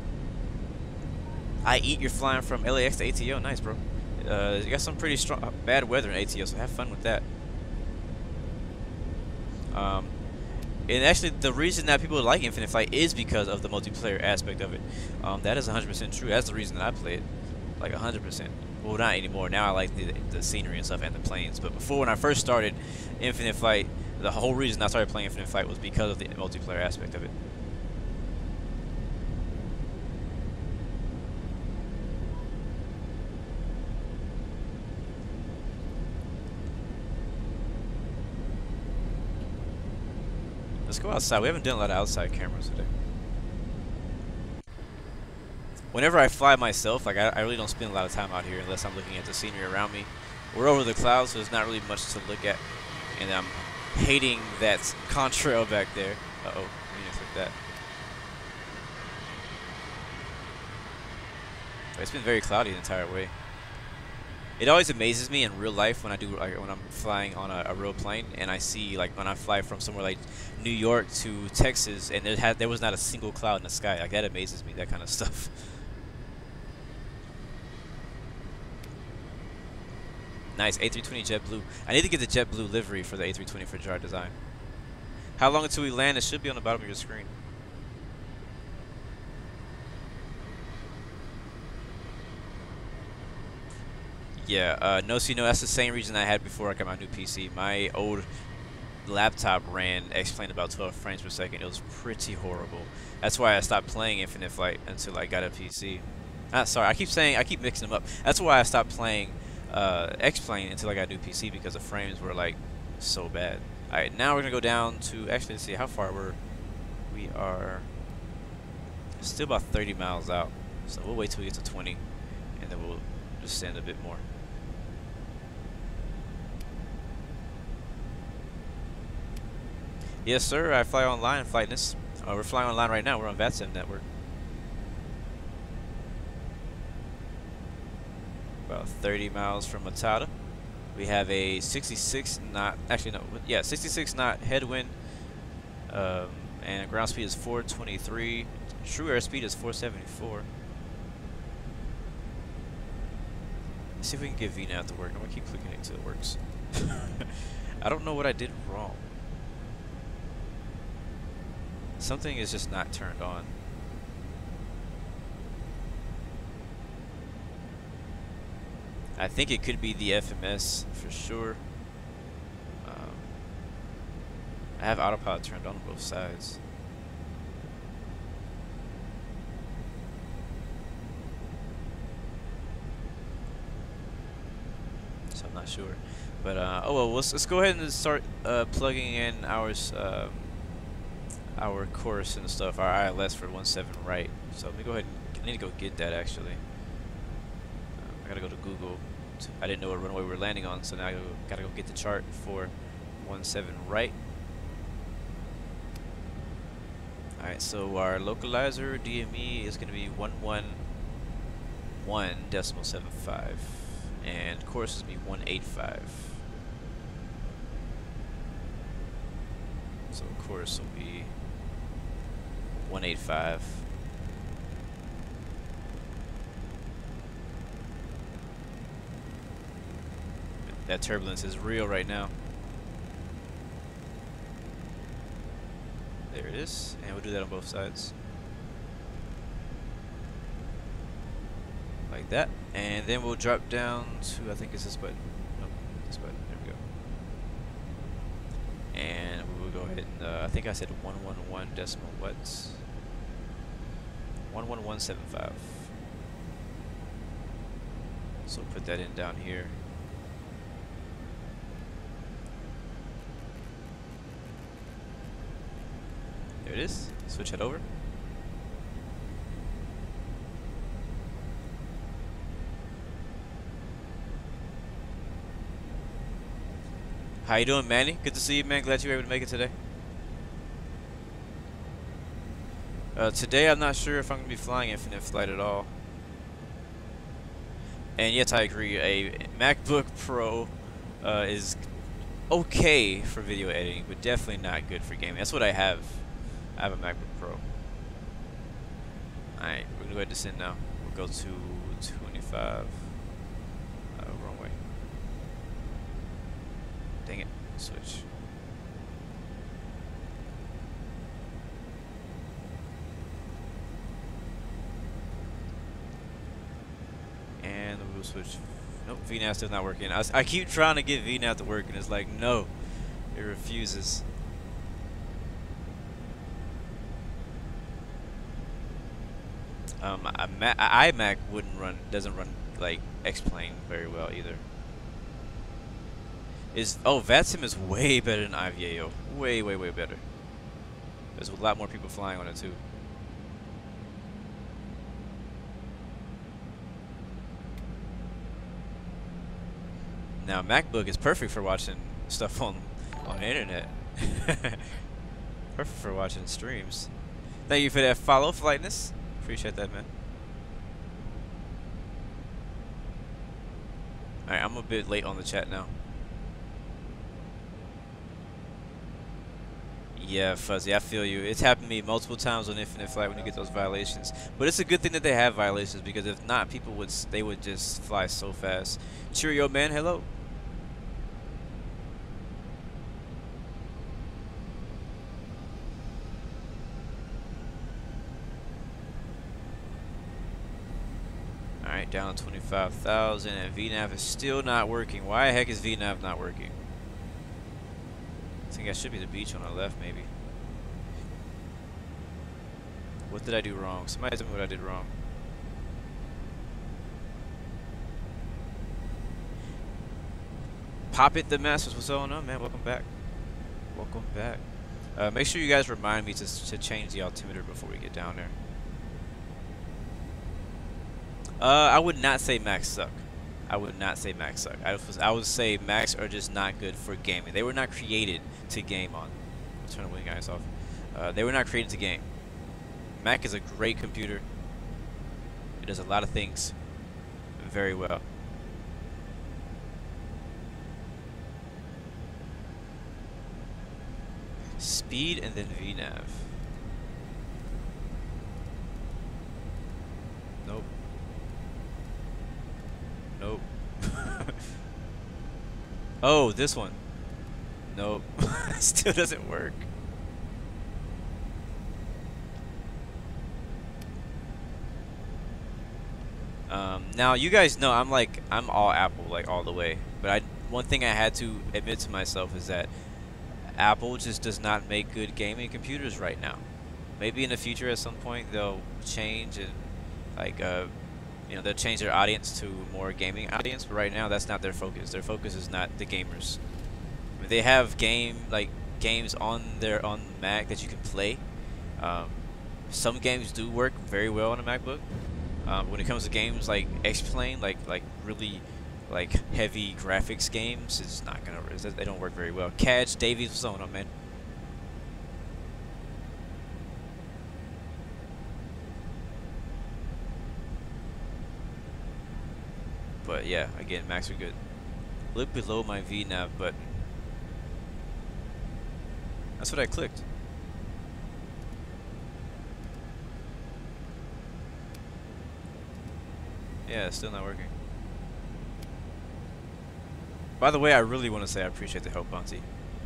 You're flying from LAX to ATO. Nice, bro. You got some pretty strong, bad weather in ATO, so have fun with that. And actually, the reason that people like Infinite Flight is because of the multiplayer aspect of it. That is 100% true. That's the reason that I play it, like 100%. Well, not anymore. Now I like the scenery and stuff and the planes. But before, when I first started Infinite Flight, the whole reason I started playing Infinite Flight was because of the multiplayer aspect of it. Let's go outside. We haven't done a lot of outside cameras today. Whenever I fly myself, like I really don't spend a lot of time out here unless I'm looking at the scenery around me. We're over the clouds, so there's not really much to look at. And I'm hating that contrail back there. Uh-oh, we need to click that. It's been very cloudy the entire way. It always amazes me in real life when I'm flying on a real plane and I see, like, when I fly from somewhere like New York to Texas and there was not a single cloud in the sky. Like, that amazes me, that kind of stuff. Nice, A320 JetBlue. I need to get the JetBlue livery for the A320 for jar design. How long until we land? It should be on the bottom of your screen. Yeah, no, that's the same reason I had before I got my new PC. My old laptop ran X-Plane about 12 frames per second. It was pretty horrible. That's why I stopped playing Infinite Flight until I got a PC. Sorry, I keep mixing them up. That's why I stopped playing X-Plane until I got a new PC, because the frames were like so bad. Alright, now we're gonna go down to, actually, let's see how far we are still about 30 miles out. So we'll wait till we get to 20 and then we'll just send a bit more. Yes, sir. I fly online in Flightness. We're flying online right now. We're on VATSIM network. About 30 miles from Matata. We have a 66 knot. Actually, no. Yeah, 66 knot headwind. And ground speed is 423. True airspeed is 474. Let's see if we can get VNAV to work. I'm gonna keep clicking it until it works. I don't know what I did wrong. Something is just not turned on. I think it could be the FMS for sure. I have autopilot turned on both sides. So I'm not sure. But oh well, let's go ahead and start plugging in our course and stuff, our ILS for 17 right. So let me go ahead and I need to go get that actually. I gotta go to Google. I didn't know what runway we were landing on, so now I gotta go get the chart for 17 right. Alright, so our localizer DME is gonna be 111.75 and course is gonna be 185. So course will be 185. That turbulence is real right now. There it is, and we'll do that on both sides. like that, and then we'll drop down to, I think it's this button. Nope, this button. There we go. And we will go ahead and I think I said 111 decimal what? 11175. So put that in down here. There it is. Switch it over. How you doing, Manny? Good to see you, man. Glad you were able to make it today. Today, I'm not sure if I'm going to be flying Infinite Flight at all. And yes, I agree. A MacBook Pro is okay for video editing, but definitely not good for gaming. That's what I have. I have a MacBook Pro. Alright, we're going to go ahead and descend now. We'll go to 25. Wrong way. Dang it. Switch. And we'll switch. Nope, VNAV still not working. I keep trying to get VNAV to work, and it's like, no. It refuses. iMac doesn't run like X-Plane very well either. VATSIM is way better than IVAO. Way better. There's a lot more people flying on it too. Now MacBook is perfect for watching stuff on the internet. Perfect for watching streams. Thank you for that follow, Flightness. Appreciate that, man. Alright, I'm a bit late on the chat now. Yeah, Fuzzy, I feel you. It's happened to me multiple times on Infinite Flight when you get those violations. But it's a good thing that they have violations, because if not, people would just fly so fast. Cheerio, man. Hello. Alright, down 25,000, and VNAV is still not working. Why the heck is VNAV not working? I think I should be the beach on the left, maybe. What did I do wrong? Somebody tell me what I did wrong. Pop it, the Masters. What's going on, man? Welcome back. Welcome back. Make sure you guys remind me to change the altimeter before we get down there. I would not say Macs suck. I would not say Macs suck. I would say Macs are just not good for gaming. They were not created to game on. I'll turn the wing guys off. They were not created to game. Mac is a great computer. It does a lot of things very well. Speed and then VNAV. Nope. Nope. Oh, this one. Nope. Still doesn't work. Now you guys know I'm all Apple, like all the way. But one thing I had to admit to myself is that Apple just does not make good gaming computers right now. Maybe in the future at some point they'll change and you know, they'll change their audience to more gaming audience, but right now that's not their focus. Their focus is not the gamers. I mean, they have games on Mac that you can play. Some games do work very well on a MacBook. When it comes to games like X-Plane, like really heavy graphics games, it's not gonna. They don't work very well. Cadge Davies, what's going on, man? But yeah, again, Macs are good. Look below my VNAV button. That's what I clicked. Yeah, it's still not working. By the way, I really want to say I appreciate the help, Bounty.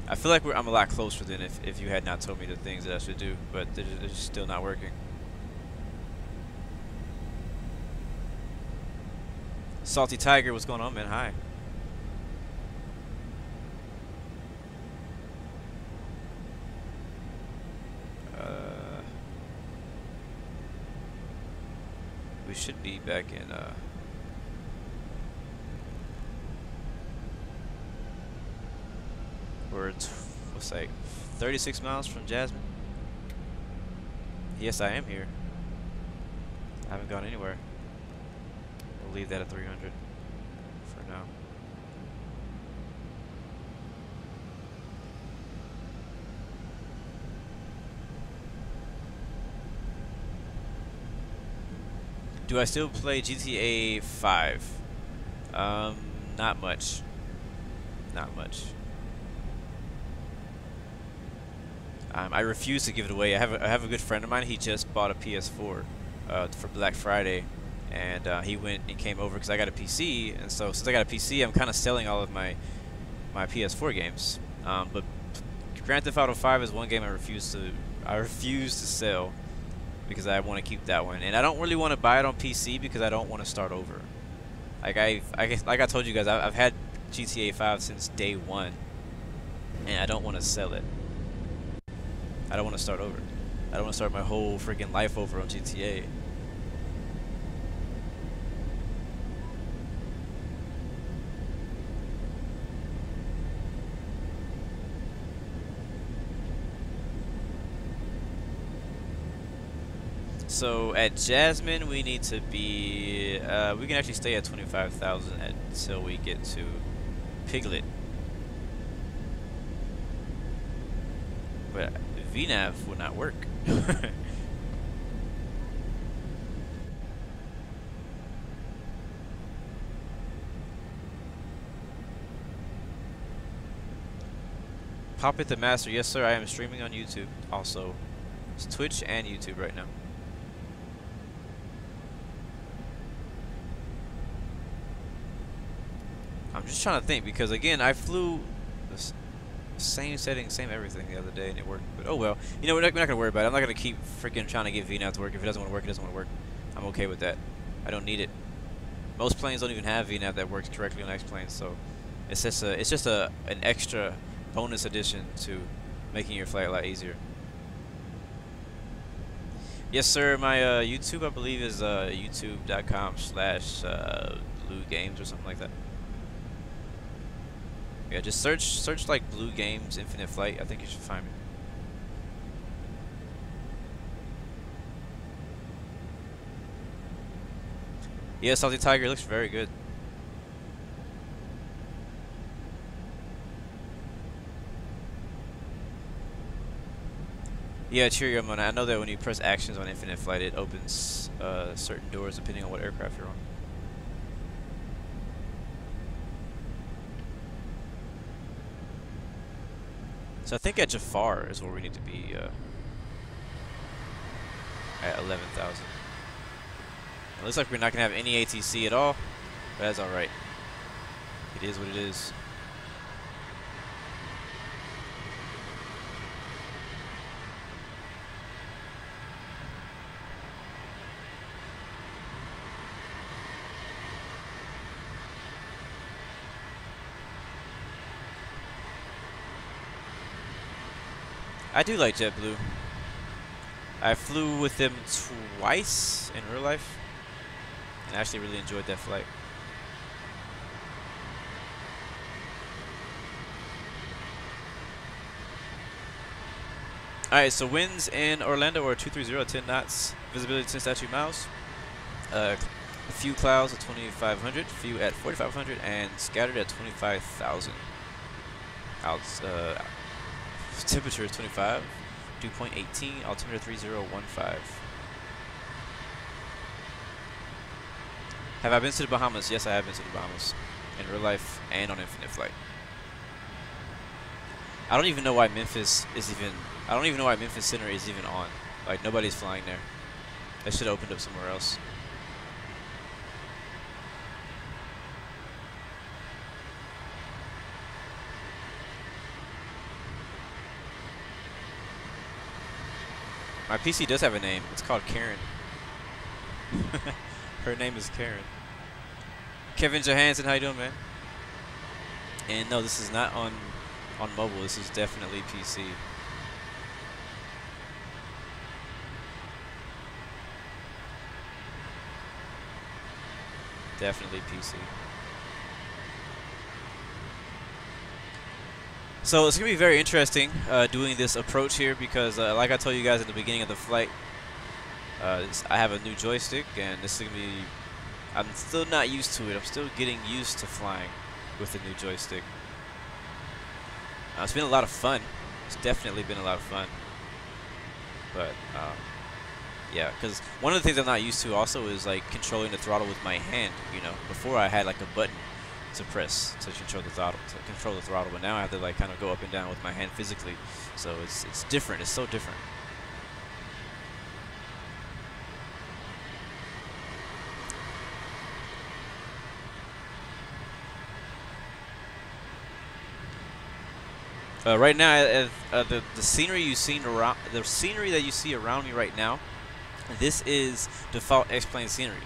I feel like I'm a lot closer than if you had not told me the things that I should do, but they're just still not working. Salty Tiger, what's going on, man? Hi. We should be back in we're what's like 36 miles from Jasmine. Yes, I am here. I haven't gone anywhere. We'll leave that at 300 for now. Do I still play GTA 5? Not much. Not much. I refuse to give it away. I have a good friend of mine. He just bought a PS4 for Black Friday, and he went and came over because I got a PC, and so since I got a PC, I'm kind of selling all of my PS4 games. But Grand Theft Auto 5 is one game I refuse to sell because I want to keep that one, and I don't really want to buy it on PC because I don't want to start over. Like I told you guys, I've had GTA 5 since day one, and I don't want to sell it. I don't want to start over. I don't want to start my whole freaking life over on GTA. So at Jasmine, we need to be. We can actually stay at 25,000 until we get to Piglet. But VNAV would not work. Pop it the master. Yes, sir. I am streaming on YouTube. Also, it's Twitch and YouTube right now. I'm just trying to think because again, I flew the same setting, same everything the other day, and it worked. But oh well. You know, we're not gonna worry about it. I'm not gonna keep freaking trying to get VNAV to work. If it doesn't want to work, it doesn't want to work. I'm okay with that. I don't need it. Most planes don't even have VNAV that works correctly on X-planes, so it's just an extra bonus addition to making your flight a lot easier. Yes, sir. My YouTube, I believe, is youtube.com/Blue Games or something like that. Yeah, just search like Blue Games Infinite Flight. I think you should find me. Yeah, Salty Tiger looks very good. Yeah, Cheerio, man. I know that when you press actions on Infinite Flight, it opens certain doors depending on what aircraft you're on. So I think at Jafar is where we need to be at 11,000. It looks like we're not going to have any ATC at all, but that's alright. It is what it is. I do like JetBlue. I flew with them twice in real life, and I actually really enjoyed that flight. Alright, so winds in Orlando are 230 at 10 knots, visibility 10 statute miles, a few clouds at 2,500, few at 4,500, and scattered at 25,000. Temperature is 25, dew point 18, altimeter 3015. Have I been to the Bahamas? Yes, I have been to the Bahamas in real life and on Infinite Flight. I don't even know why Memphis Center is even on. Like, nobody's flying there. They should have opened up somewhere else. My PC does have a name. It's called Karen. Her name is Karen. Kevin Johansson, how you doing, man? And no, this is not on mobile. This is definitely PC. Definitely PC. So it's gonna be very interesting doing this approach here because, like I told you guys at the beginning of the flight, I have a new joystick, and this is gonna be. I'm still not used to it. I'm still getting used to flying with the new joystick. It's been a lot of fun. It's definitely been a lot of fun. But yeah, because one of the things I'm not used to also is like controlling the throttle with my hand. You know, before I had like a button to press to control the throttle, but now I have to like kind of go up and down with my hand physically. So it's different. It's so different. Right now, the scenery that you see around me right now, this is default X-plane scenery.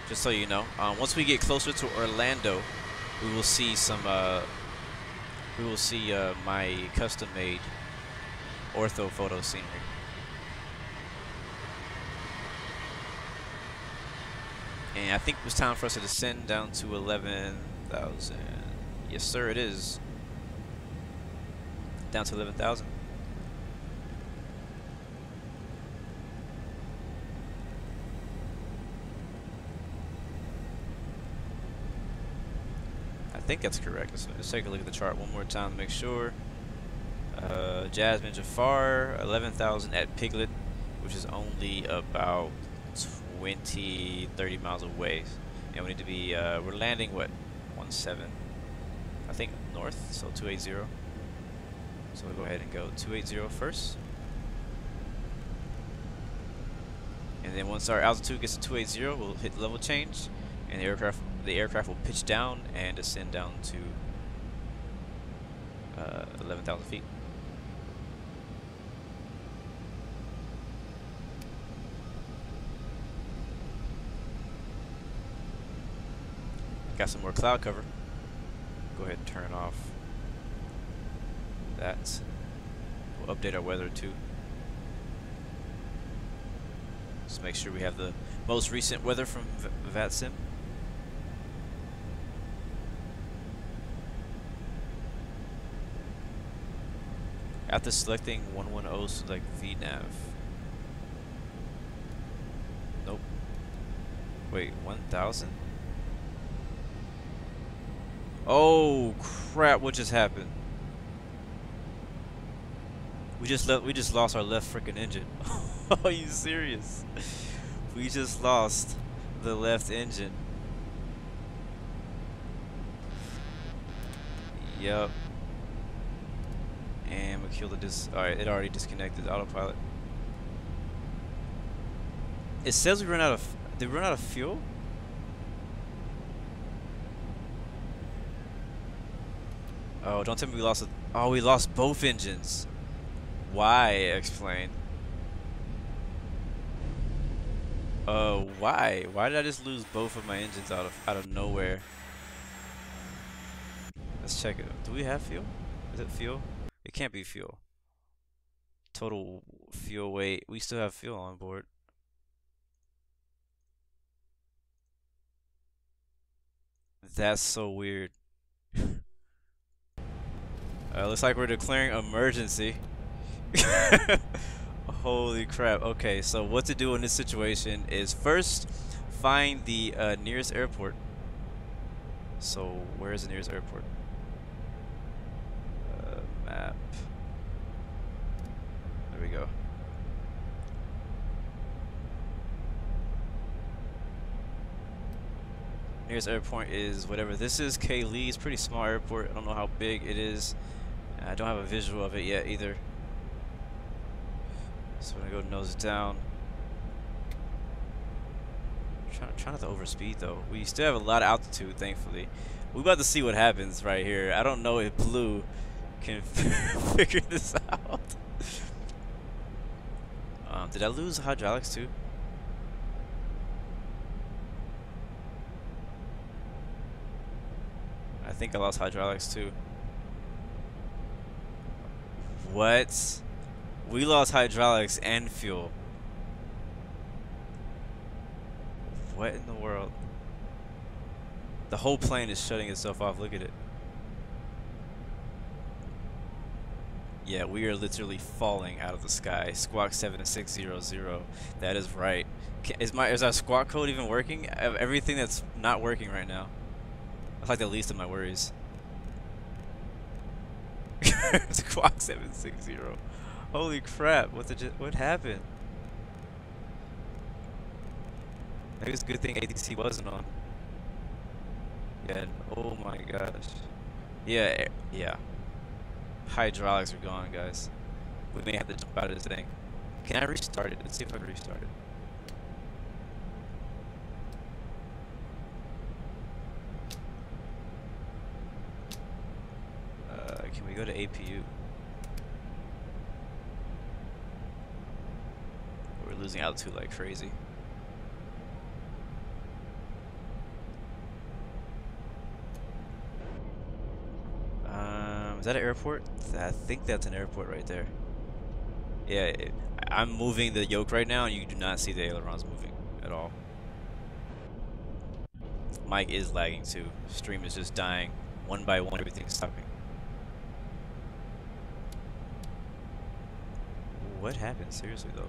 Just so you know, once we get closer to Orlando, we will see some. We will see my custom-made ortho photo scenery. And I think it was time for us to descend down to 11,000. Yes, sir, it is. Down to 11,000. I think that's correct. Let's take a look at the chart one more time to make sure. Jasmine Jafar, 11,000 at Piglet, which is only about 20-30 miles away. And we need to be, we're landing, what, 17? I think north, so 280. So we'll go ahead and go 280 first. And then once our altitude gets to 280, we'll hit level change, and the aircraft will pitch down and descend down to 11,000 feet. Got some more cloud cover. Go ahead and turn off that. We'll update our weather too. Just make sure we have the most recent weather from VATSIM. After selecting 110, select VNAV. Nope. Wait, 1,000? Oh crap! What just happened? We just lost our left freaking engine. Are you serious? We just lost the left engine. Yep. And we killed it. Alright, it already disconnected the autopilot. It says we run out of. Did we run out of fuel? Oh, don't tell me we lost it. Oh, we lost both engines. Why? Explain. Why? Why did I just lose both of my engines out of nowhere? Let's check it. Do we have fuel? Is it fuel? It can't be fuel. Total fuel weight. We still have fuel on board. That's so weird. Looks like we're declaring emergency. Holy crap. Okay, so what to do in this situation is first find the nearest airport. So where is the nearest airport? Map. There we go. Nearest airport is whatever this is. K-Lee. It's a pretty small airport. I don't know how big it is. I don't have a visual of it yet either. So I'm gonna go nose down. Try not to overspeed though. We still have a lot of altitude, thankfully. We're about to see what happens right here. I don't know if Blue can figure this out. Did I lose hydraulics too? think I lost hydraulics too. What? We lost hydraulics and fuel. What in the world? The whole plane is shutting itself off. Look at it. Yeah, we are literally falling out of the sky. Squawk 7600. That is right. Is our squawk code even working? Everything that's not working right now. That's like the least of my worries. Squawk 760. Holy crap! What happened? Maybe it's a good thing ATC wasn't on. Yeah. Oh my gosh. Yeah. Yeah. Hydraulics are gone, guys. We may have to jump out of this thing. Can I restart it? Let's see if I can restart it. Can we go to APU? We're losing altitude like crazy. Is that an airport? I think that's an airport right there. Yeah, I'm moving the yoke right now, and you do not see the ailerons moving at all. Mic is lagging too. Stream is just dying. One by one, everything's stopping. What happened? Seriously though.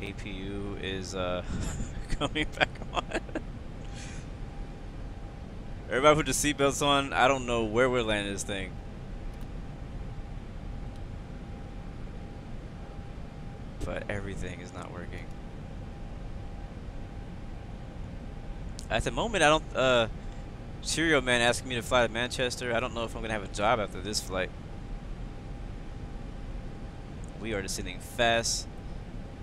APU is coming back on. Everybody put the seatbelts on. I don't know where we're landing this thing. But everything is not working. At the moment, I don't, Cheerio Man asking me to fly to Manchester. I don't know if I'm gonna have a job after this flight. We are descending fast,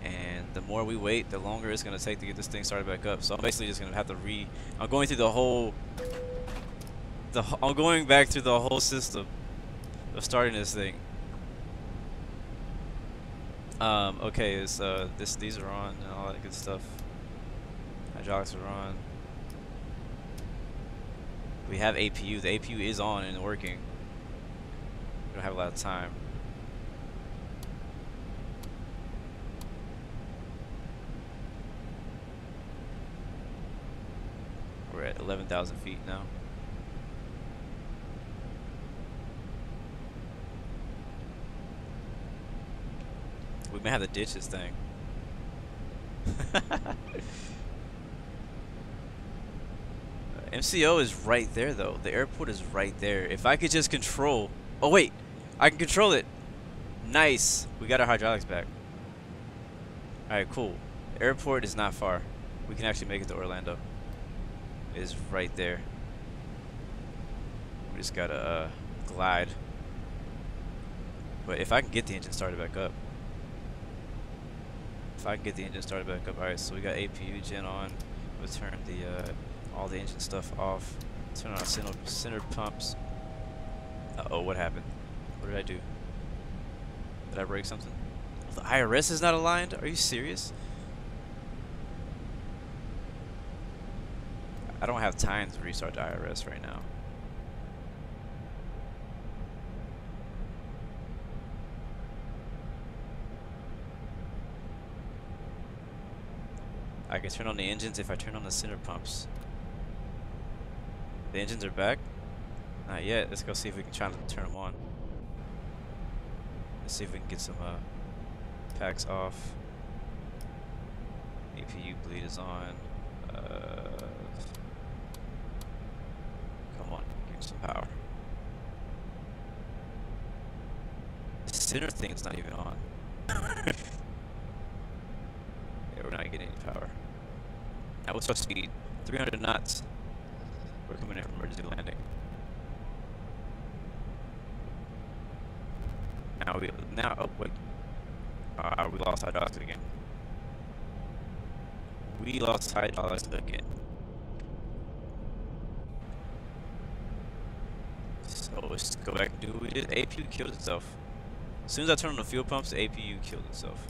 and the more we wait, the longer it's gonna take to get this thing started back up. So I'm basically just gonna have to I'm going through the whole, I'm going back through the whole system of starting this thing. Okay, it's these are on and all that good stuff. Hydraulics are on. We have APU. The APU is on and working. We don't have a lot of time. We're at 11,000 feet now. We may have to ditch this thing. MCO is right there though. The airport is right there. If I could just control. Oh wait, I can control it. Nice. We got our hydraulics back. Alright, cool. The airport is not far. We can actually make it to Orlando. It is right there. We just gotta glide. But if I can get the engine started back up. If I can get the engine started back up. Alright, so we got APU gen on. We'll turn the all the engine stuff off. Turn on center pumps. Uh-oh, what happened? What did I do? Did I break something? The IRS is not aligned? Are you serious? I don't have time to restart the IRS right now. I can turn on the engines if I turn on the center pumps. The engines are back? Not yet. Let's go see if we can try to turn them on. Let's see if we can get some packs off. APU bleed is on. Come on, give me some power. The center thing is not even on. Yeah, we're not getting any power. Now what's our speed? 300 knots. We're coming in for emergency landing. Oh wait. We lost hydraulics again. We lost hydraulics again. So let's go back and do what we did. APU killed itself. As soon as I turn on the fuel pumps, the APU killed itself.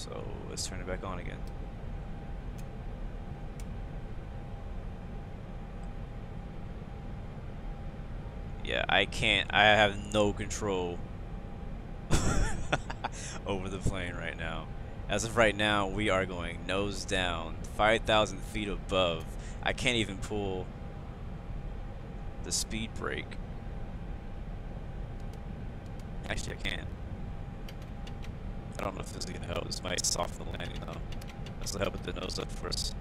So let's turn it back on again. Yeah, I can't. I have no control over the plane right now. As of right now, we are going nose down, 5,000 feet above. I can't even pull the speed brake. Actually, I can. I don't know if this is gonna help. This might soften the landing though. This will help with the nose up first.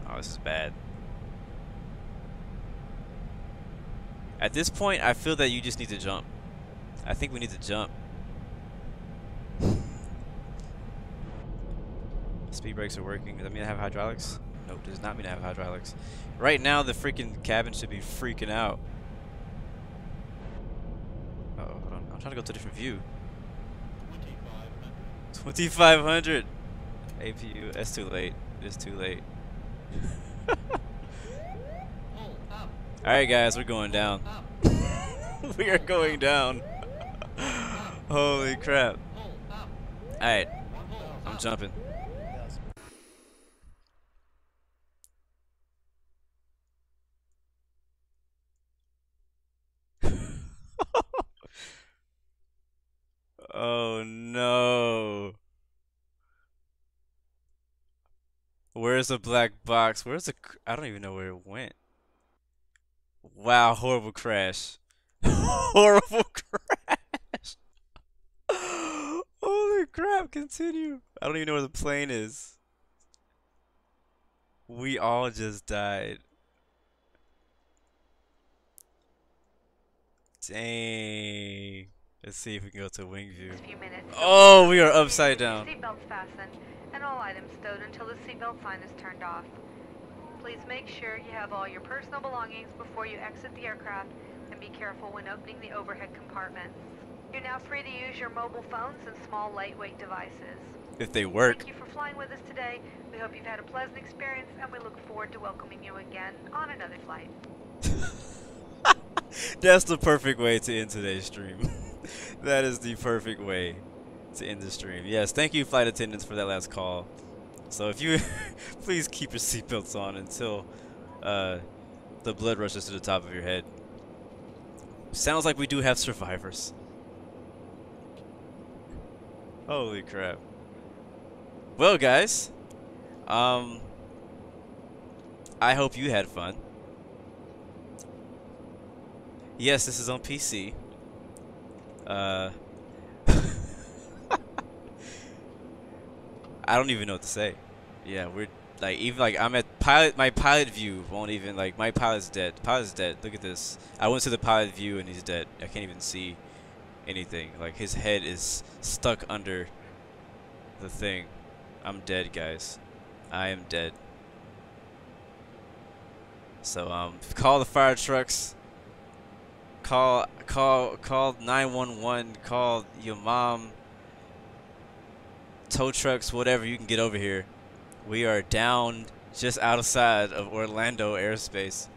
Oh, this is bad. At this point, I feel that you just need to jump. I think we need to jump. Speed brakes are working. Does that mean I have hydraulics? No, it does not mean I have hydraulics. Right now, the freaking cabin should be freaking out. Uh oh, hold on. I'm trying to go to a different view. 2,500. APU. That's too late. It's too late. Alright guys, we're going down. We are going down. Holy crap. Alright. I'm jumping. Oh no. Where's the black box? Where's the... I don't even know where it went. Wow, horrible crash. Horrible crash. Holy crap, continue. I don't even know where the plane is. We all just died. Dang. Let's see if we can go to wing view. Oh, we are upside down. Seatbelts fastened and all items stowed until the seatbelt sign is turned off. Please make sure you have all your personal belongings before you exit the aircraft and be careful when opening the overhead compartments. You're now free to use your mobile phones and small lightweight devices. If they work. Thank you for flying with us today. We hope you've had a pleasant experience and we look forward to welcoming you again on another flight. That's the perfect way to end today's stream. That is the perfect way to end the stream. Yes, thank you flight attendants for that last call. So if you please keep your seatbelts on until the blood rushes to the top of your head. Sounds like we do have survivors. Holy crap. Well guys, I hope you had fun. Yes, this is on PC. I don't even know what to say. Yeah, we're like, even like I'm at pilot. My pilot view won't even, like, my pilot's dead. Pilot's dead. Look at this. I went to the pilot view and he's dead. I can't even see anything. Like, his head is stuck under the thing. I'm dead, guys. I am dead. So call the fire trucks. Call 911. Call your mom. Tow trucks, whatever, you can get over here. We are down just outside of Orlando airspace.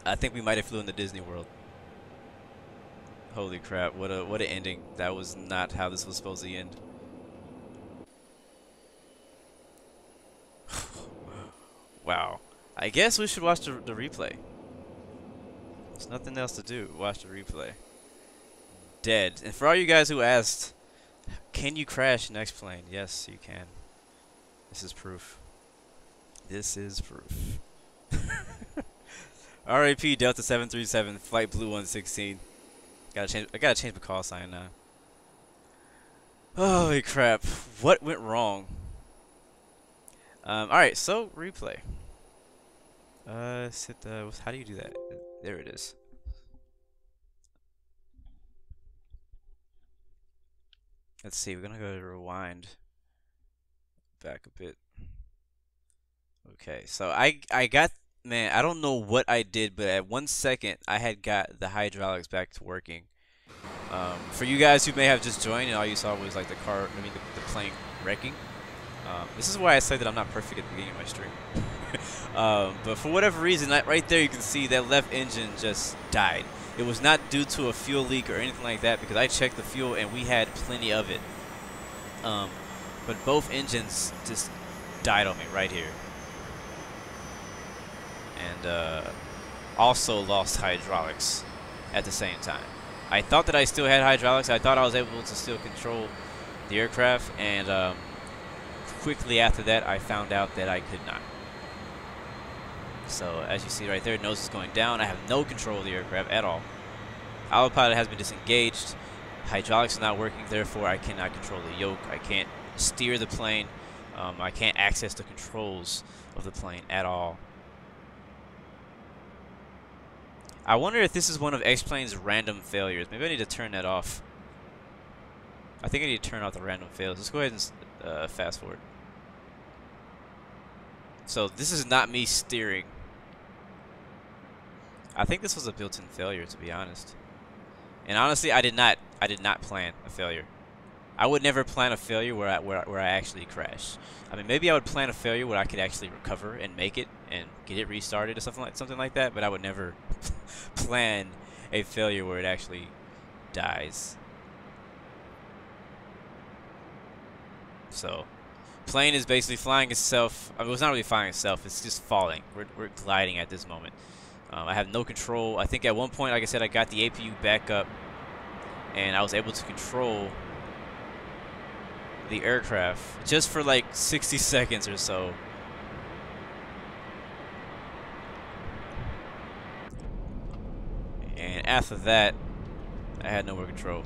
I think we might have flew into Disney World. Holy crap, what an ending. That was not how this was supposed to end. Wow. I guess we should watch the replay. There's nothing else to do. Watch the replay. Dead. And for all you guys who asked, can you crash next plane? Yes, you can. This is proof. This is proof. RAP Delta 737 Flight Blue 116. I gotta change the call sign now. Holy crap! What went wrong? All right, so replay. How do you do that? There it is. Let's see. We're gonna go to rewind back a bit. Okay, so I got, man, I don't know what I did, but at 1 second I had got the hydraulics back to working. For you guys who may have just joined and all you saw was like the plane wrecking. This is why I say that I'm not perfect at the beginning of my stream. But for whatever reason, right there you can see that left engine just died. it was not due to a fuel leak or anything like that, because I checked the fuel and we had plenty of it. But both engines just died on me right here. And also lost hydraulics at the same time. I thought that I still had hydraulics. I thought I was able to still control the aircraft, and quickly after that I found out that I could not. So as you see right there, nose is going down. I have no control of the aircraft at all. Autopilot has been disengaged. Hydraulics are not working, therefore I cannot control the yoke. I can't steer the plane. I can't access the controls of the plane at all. I wonder if this is one of X-Plane's random failures. Maybe I need to turn that off. I think I need to turn off the random fails. Let's go ahead and fast forward. So this is not me steering. I think this was a built-in failure, to be honest. And honestly, I did not plan a failure. I would never plan a failure where I actually crash. I mean, maybe I would plan a failure where I could actually recover and make it and get it restarted or something like that. But I would never plan a failure where it actually dies. So, plane is basically flying itself. I mean, it's not really flying itself. It's just falling. We're gliding at this moment. I have no control. I think at one point, like I said, I got the APU back up, and I was able to control the aircraft just for like 60 seconds or so. And after that, I had no more control.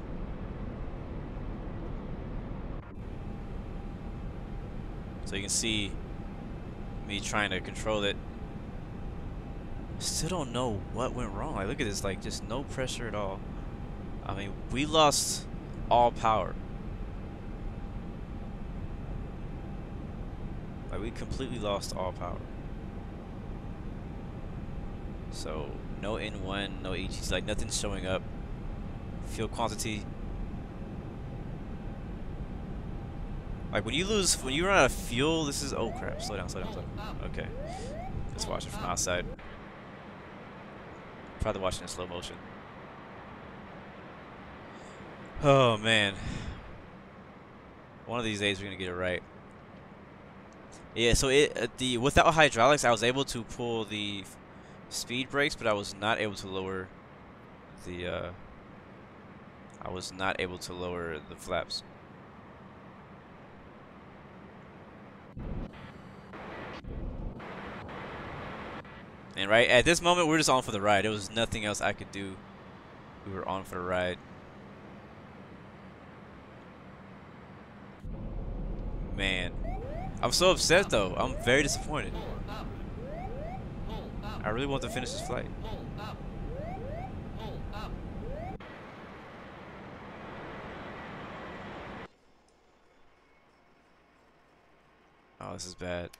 So you can see me trying to control it. Still don't know what went wrong. Like, look at this, like, just no pressure at all. I mean, we lost all power. Like, we completely lost all power. So, no N1, no EGs, like, nothing's showing up. Fuel quantity. Like, when you run out of fuel, this is, oh crap, slow down, slow down, slow down. Okay. Let's watch it from outside. Probably watching in slow motion. Oh man. One of these days we're gonna get it right. Yeah, so without hydraulics, I was able to pull the speed brakes, but I was not able to lower the flaps. And right at this moment, we're just on for the ride. There was nothing else I could do. We were on for the ride. Man, I'm so upset though. I'm very disappointed. I really want to finish this flight. Oh, this is bad.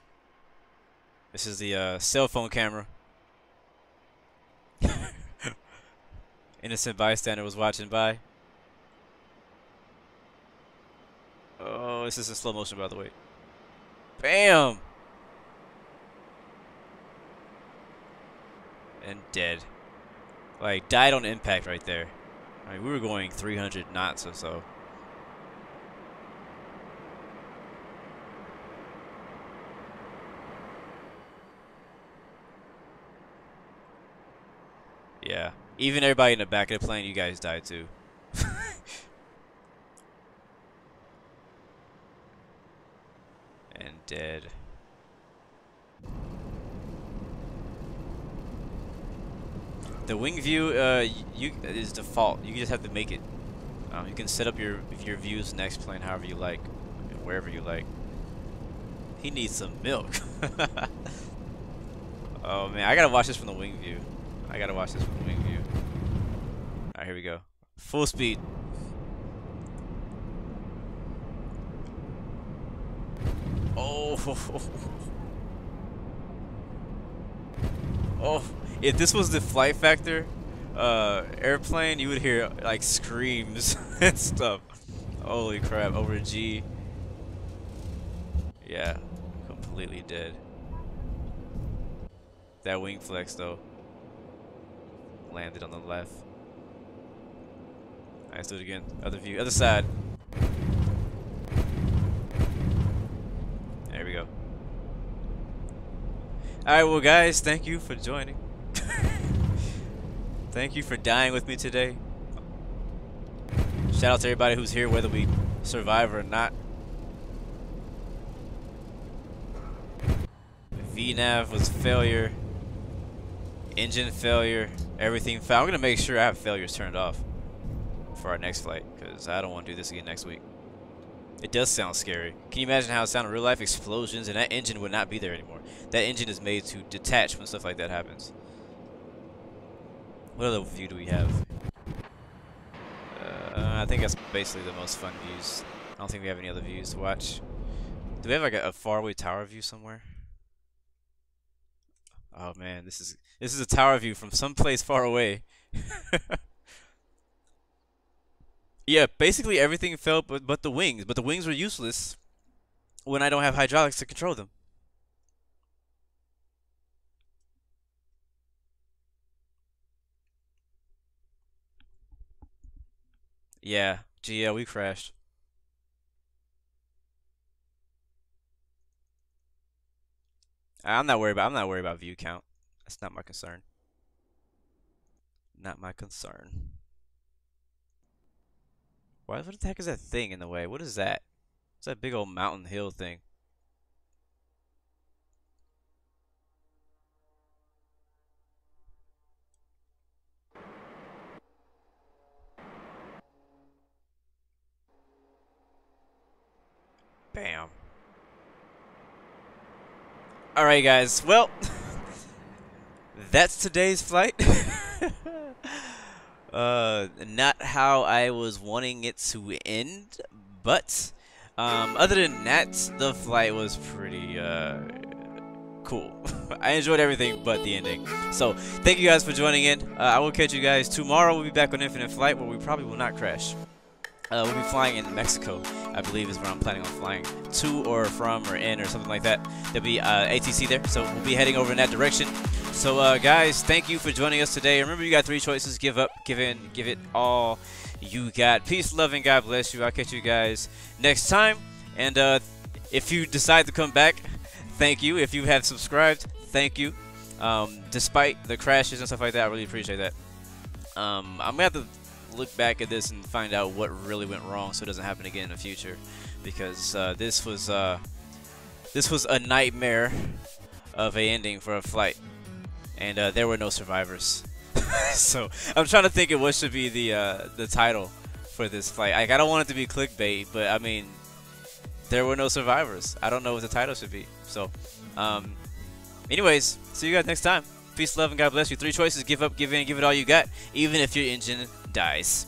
This is the cell phone camera. Innocent bystander was watching by. Oh, this is in slow motion, by the way. Bam! And dead. Like, died on impact right there. I mean, we were going 300 knots or so. Yeah. Even everybody in the back of the plane, you guys died too. And dead. The wing view is default. You just have to make it. You can set up your views in next plane however you like, wherever you like. He needs some milk. Oh man, I gotta watch this from the wing view. I gotta watch this from the wing view. Alright, here we go. Full speed. Oh. Oh. If this was the flight factor airplane, you would hear like screams and stuff. Holy crap, over G. Yeah, completely dead. That wing flex though. Landed on the left. Alright, let's do it again. Other view, other side. There we go. Alright, well guys, thank you for joining. Thank you for dying with me today. Shout out to everybody who's here, whether we survive or not. VNAV was failure. Engine failure. Everything failed. I'm going to make sure I have failures turned off for our next flight, because I don't want to do this again next week. It does sound scary. Can you imagine how it sounded in real life? Explosions, and that engine would not be there anymore. That engine is made to detach when stuff like that happens. What other view do we have? I think that's basically the most fun views. I don't think we have any other views to watch. Do we have like a faraway tower view somewhere? Oh man, this is a tower view from someplace far away. Yeah, basically everything fell but the wings. But the wings were useless when I don't have hydraulics to control them. Yeah, GL, we crashed. I'm not worried about view count. That's not my concern. Not my concern. What the heck is that thing in the way? What is that? It's that big old mountain hill thing. Bam. Alright guys, well, that's today's flight. Not how I was wanting it to end, but other than that, the flight was pretty cool. I enjoyed everything but the ending. So thank you guys for joining in. I will catch you guys tomorrow. We'll be back on Infinite Flight, where we probably will not crash. We'll be flying in Mexico, I believe is where I'm planning on flying to or from or in or something like that. There'll be ATC there, so we'll be heading over in that direction. So guys, thank you for joining us today. Remember, you got 3 choices: give up, give in, give it all you got. Peace, love, and God bless you. I'll catch you guys next time. And if you decide to come back, thank you. If you have subscribed, thank you. Despite the crashes and stuff like that, I really appreciate that. I'm gonna have to look back at this and find out what really went wrong so it doesn't happen again in the future, because this was a nightmare of a ending for a flight, and there were no survivors. So I'm trying to think of what should be the title for this flight. Like, I don't want it to be clickbait, but I mean, there were no survivors. I don't know what the title should be. So anyways, see you guys next time. Peace, love, and God bless you. 3 choices: give up, give in, give it all you got, even if your engine dies.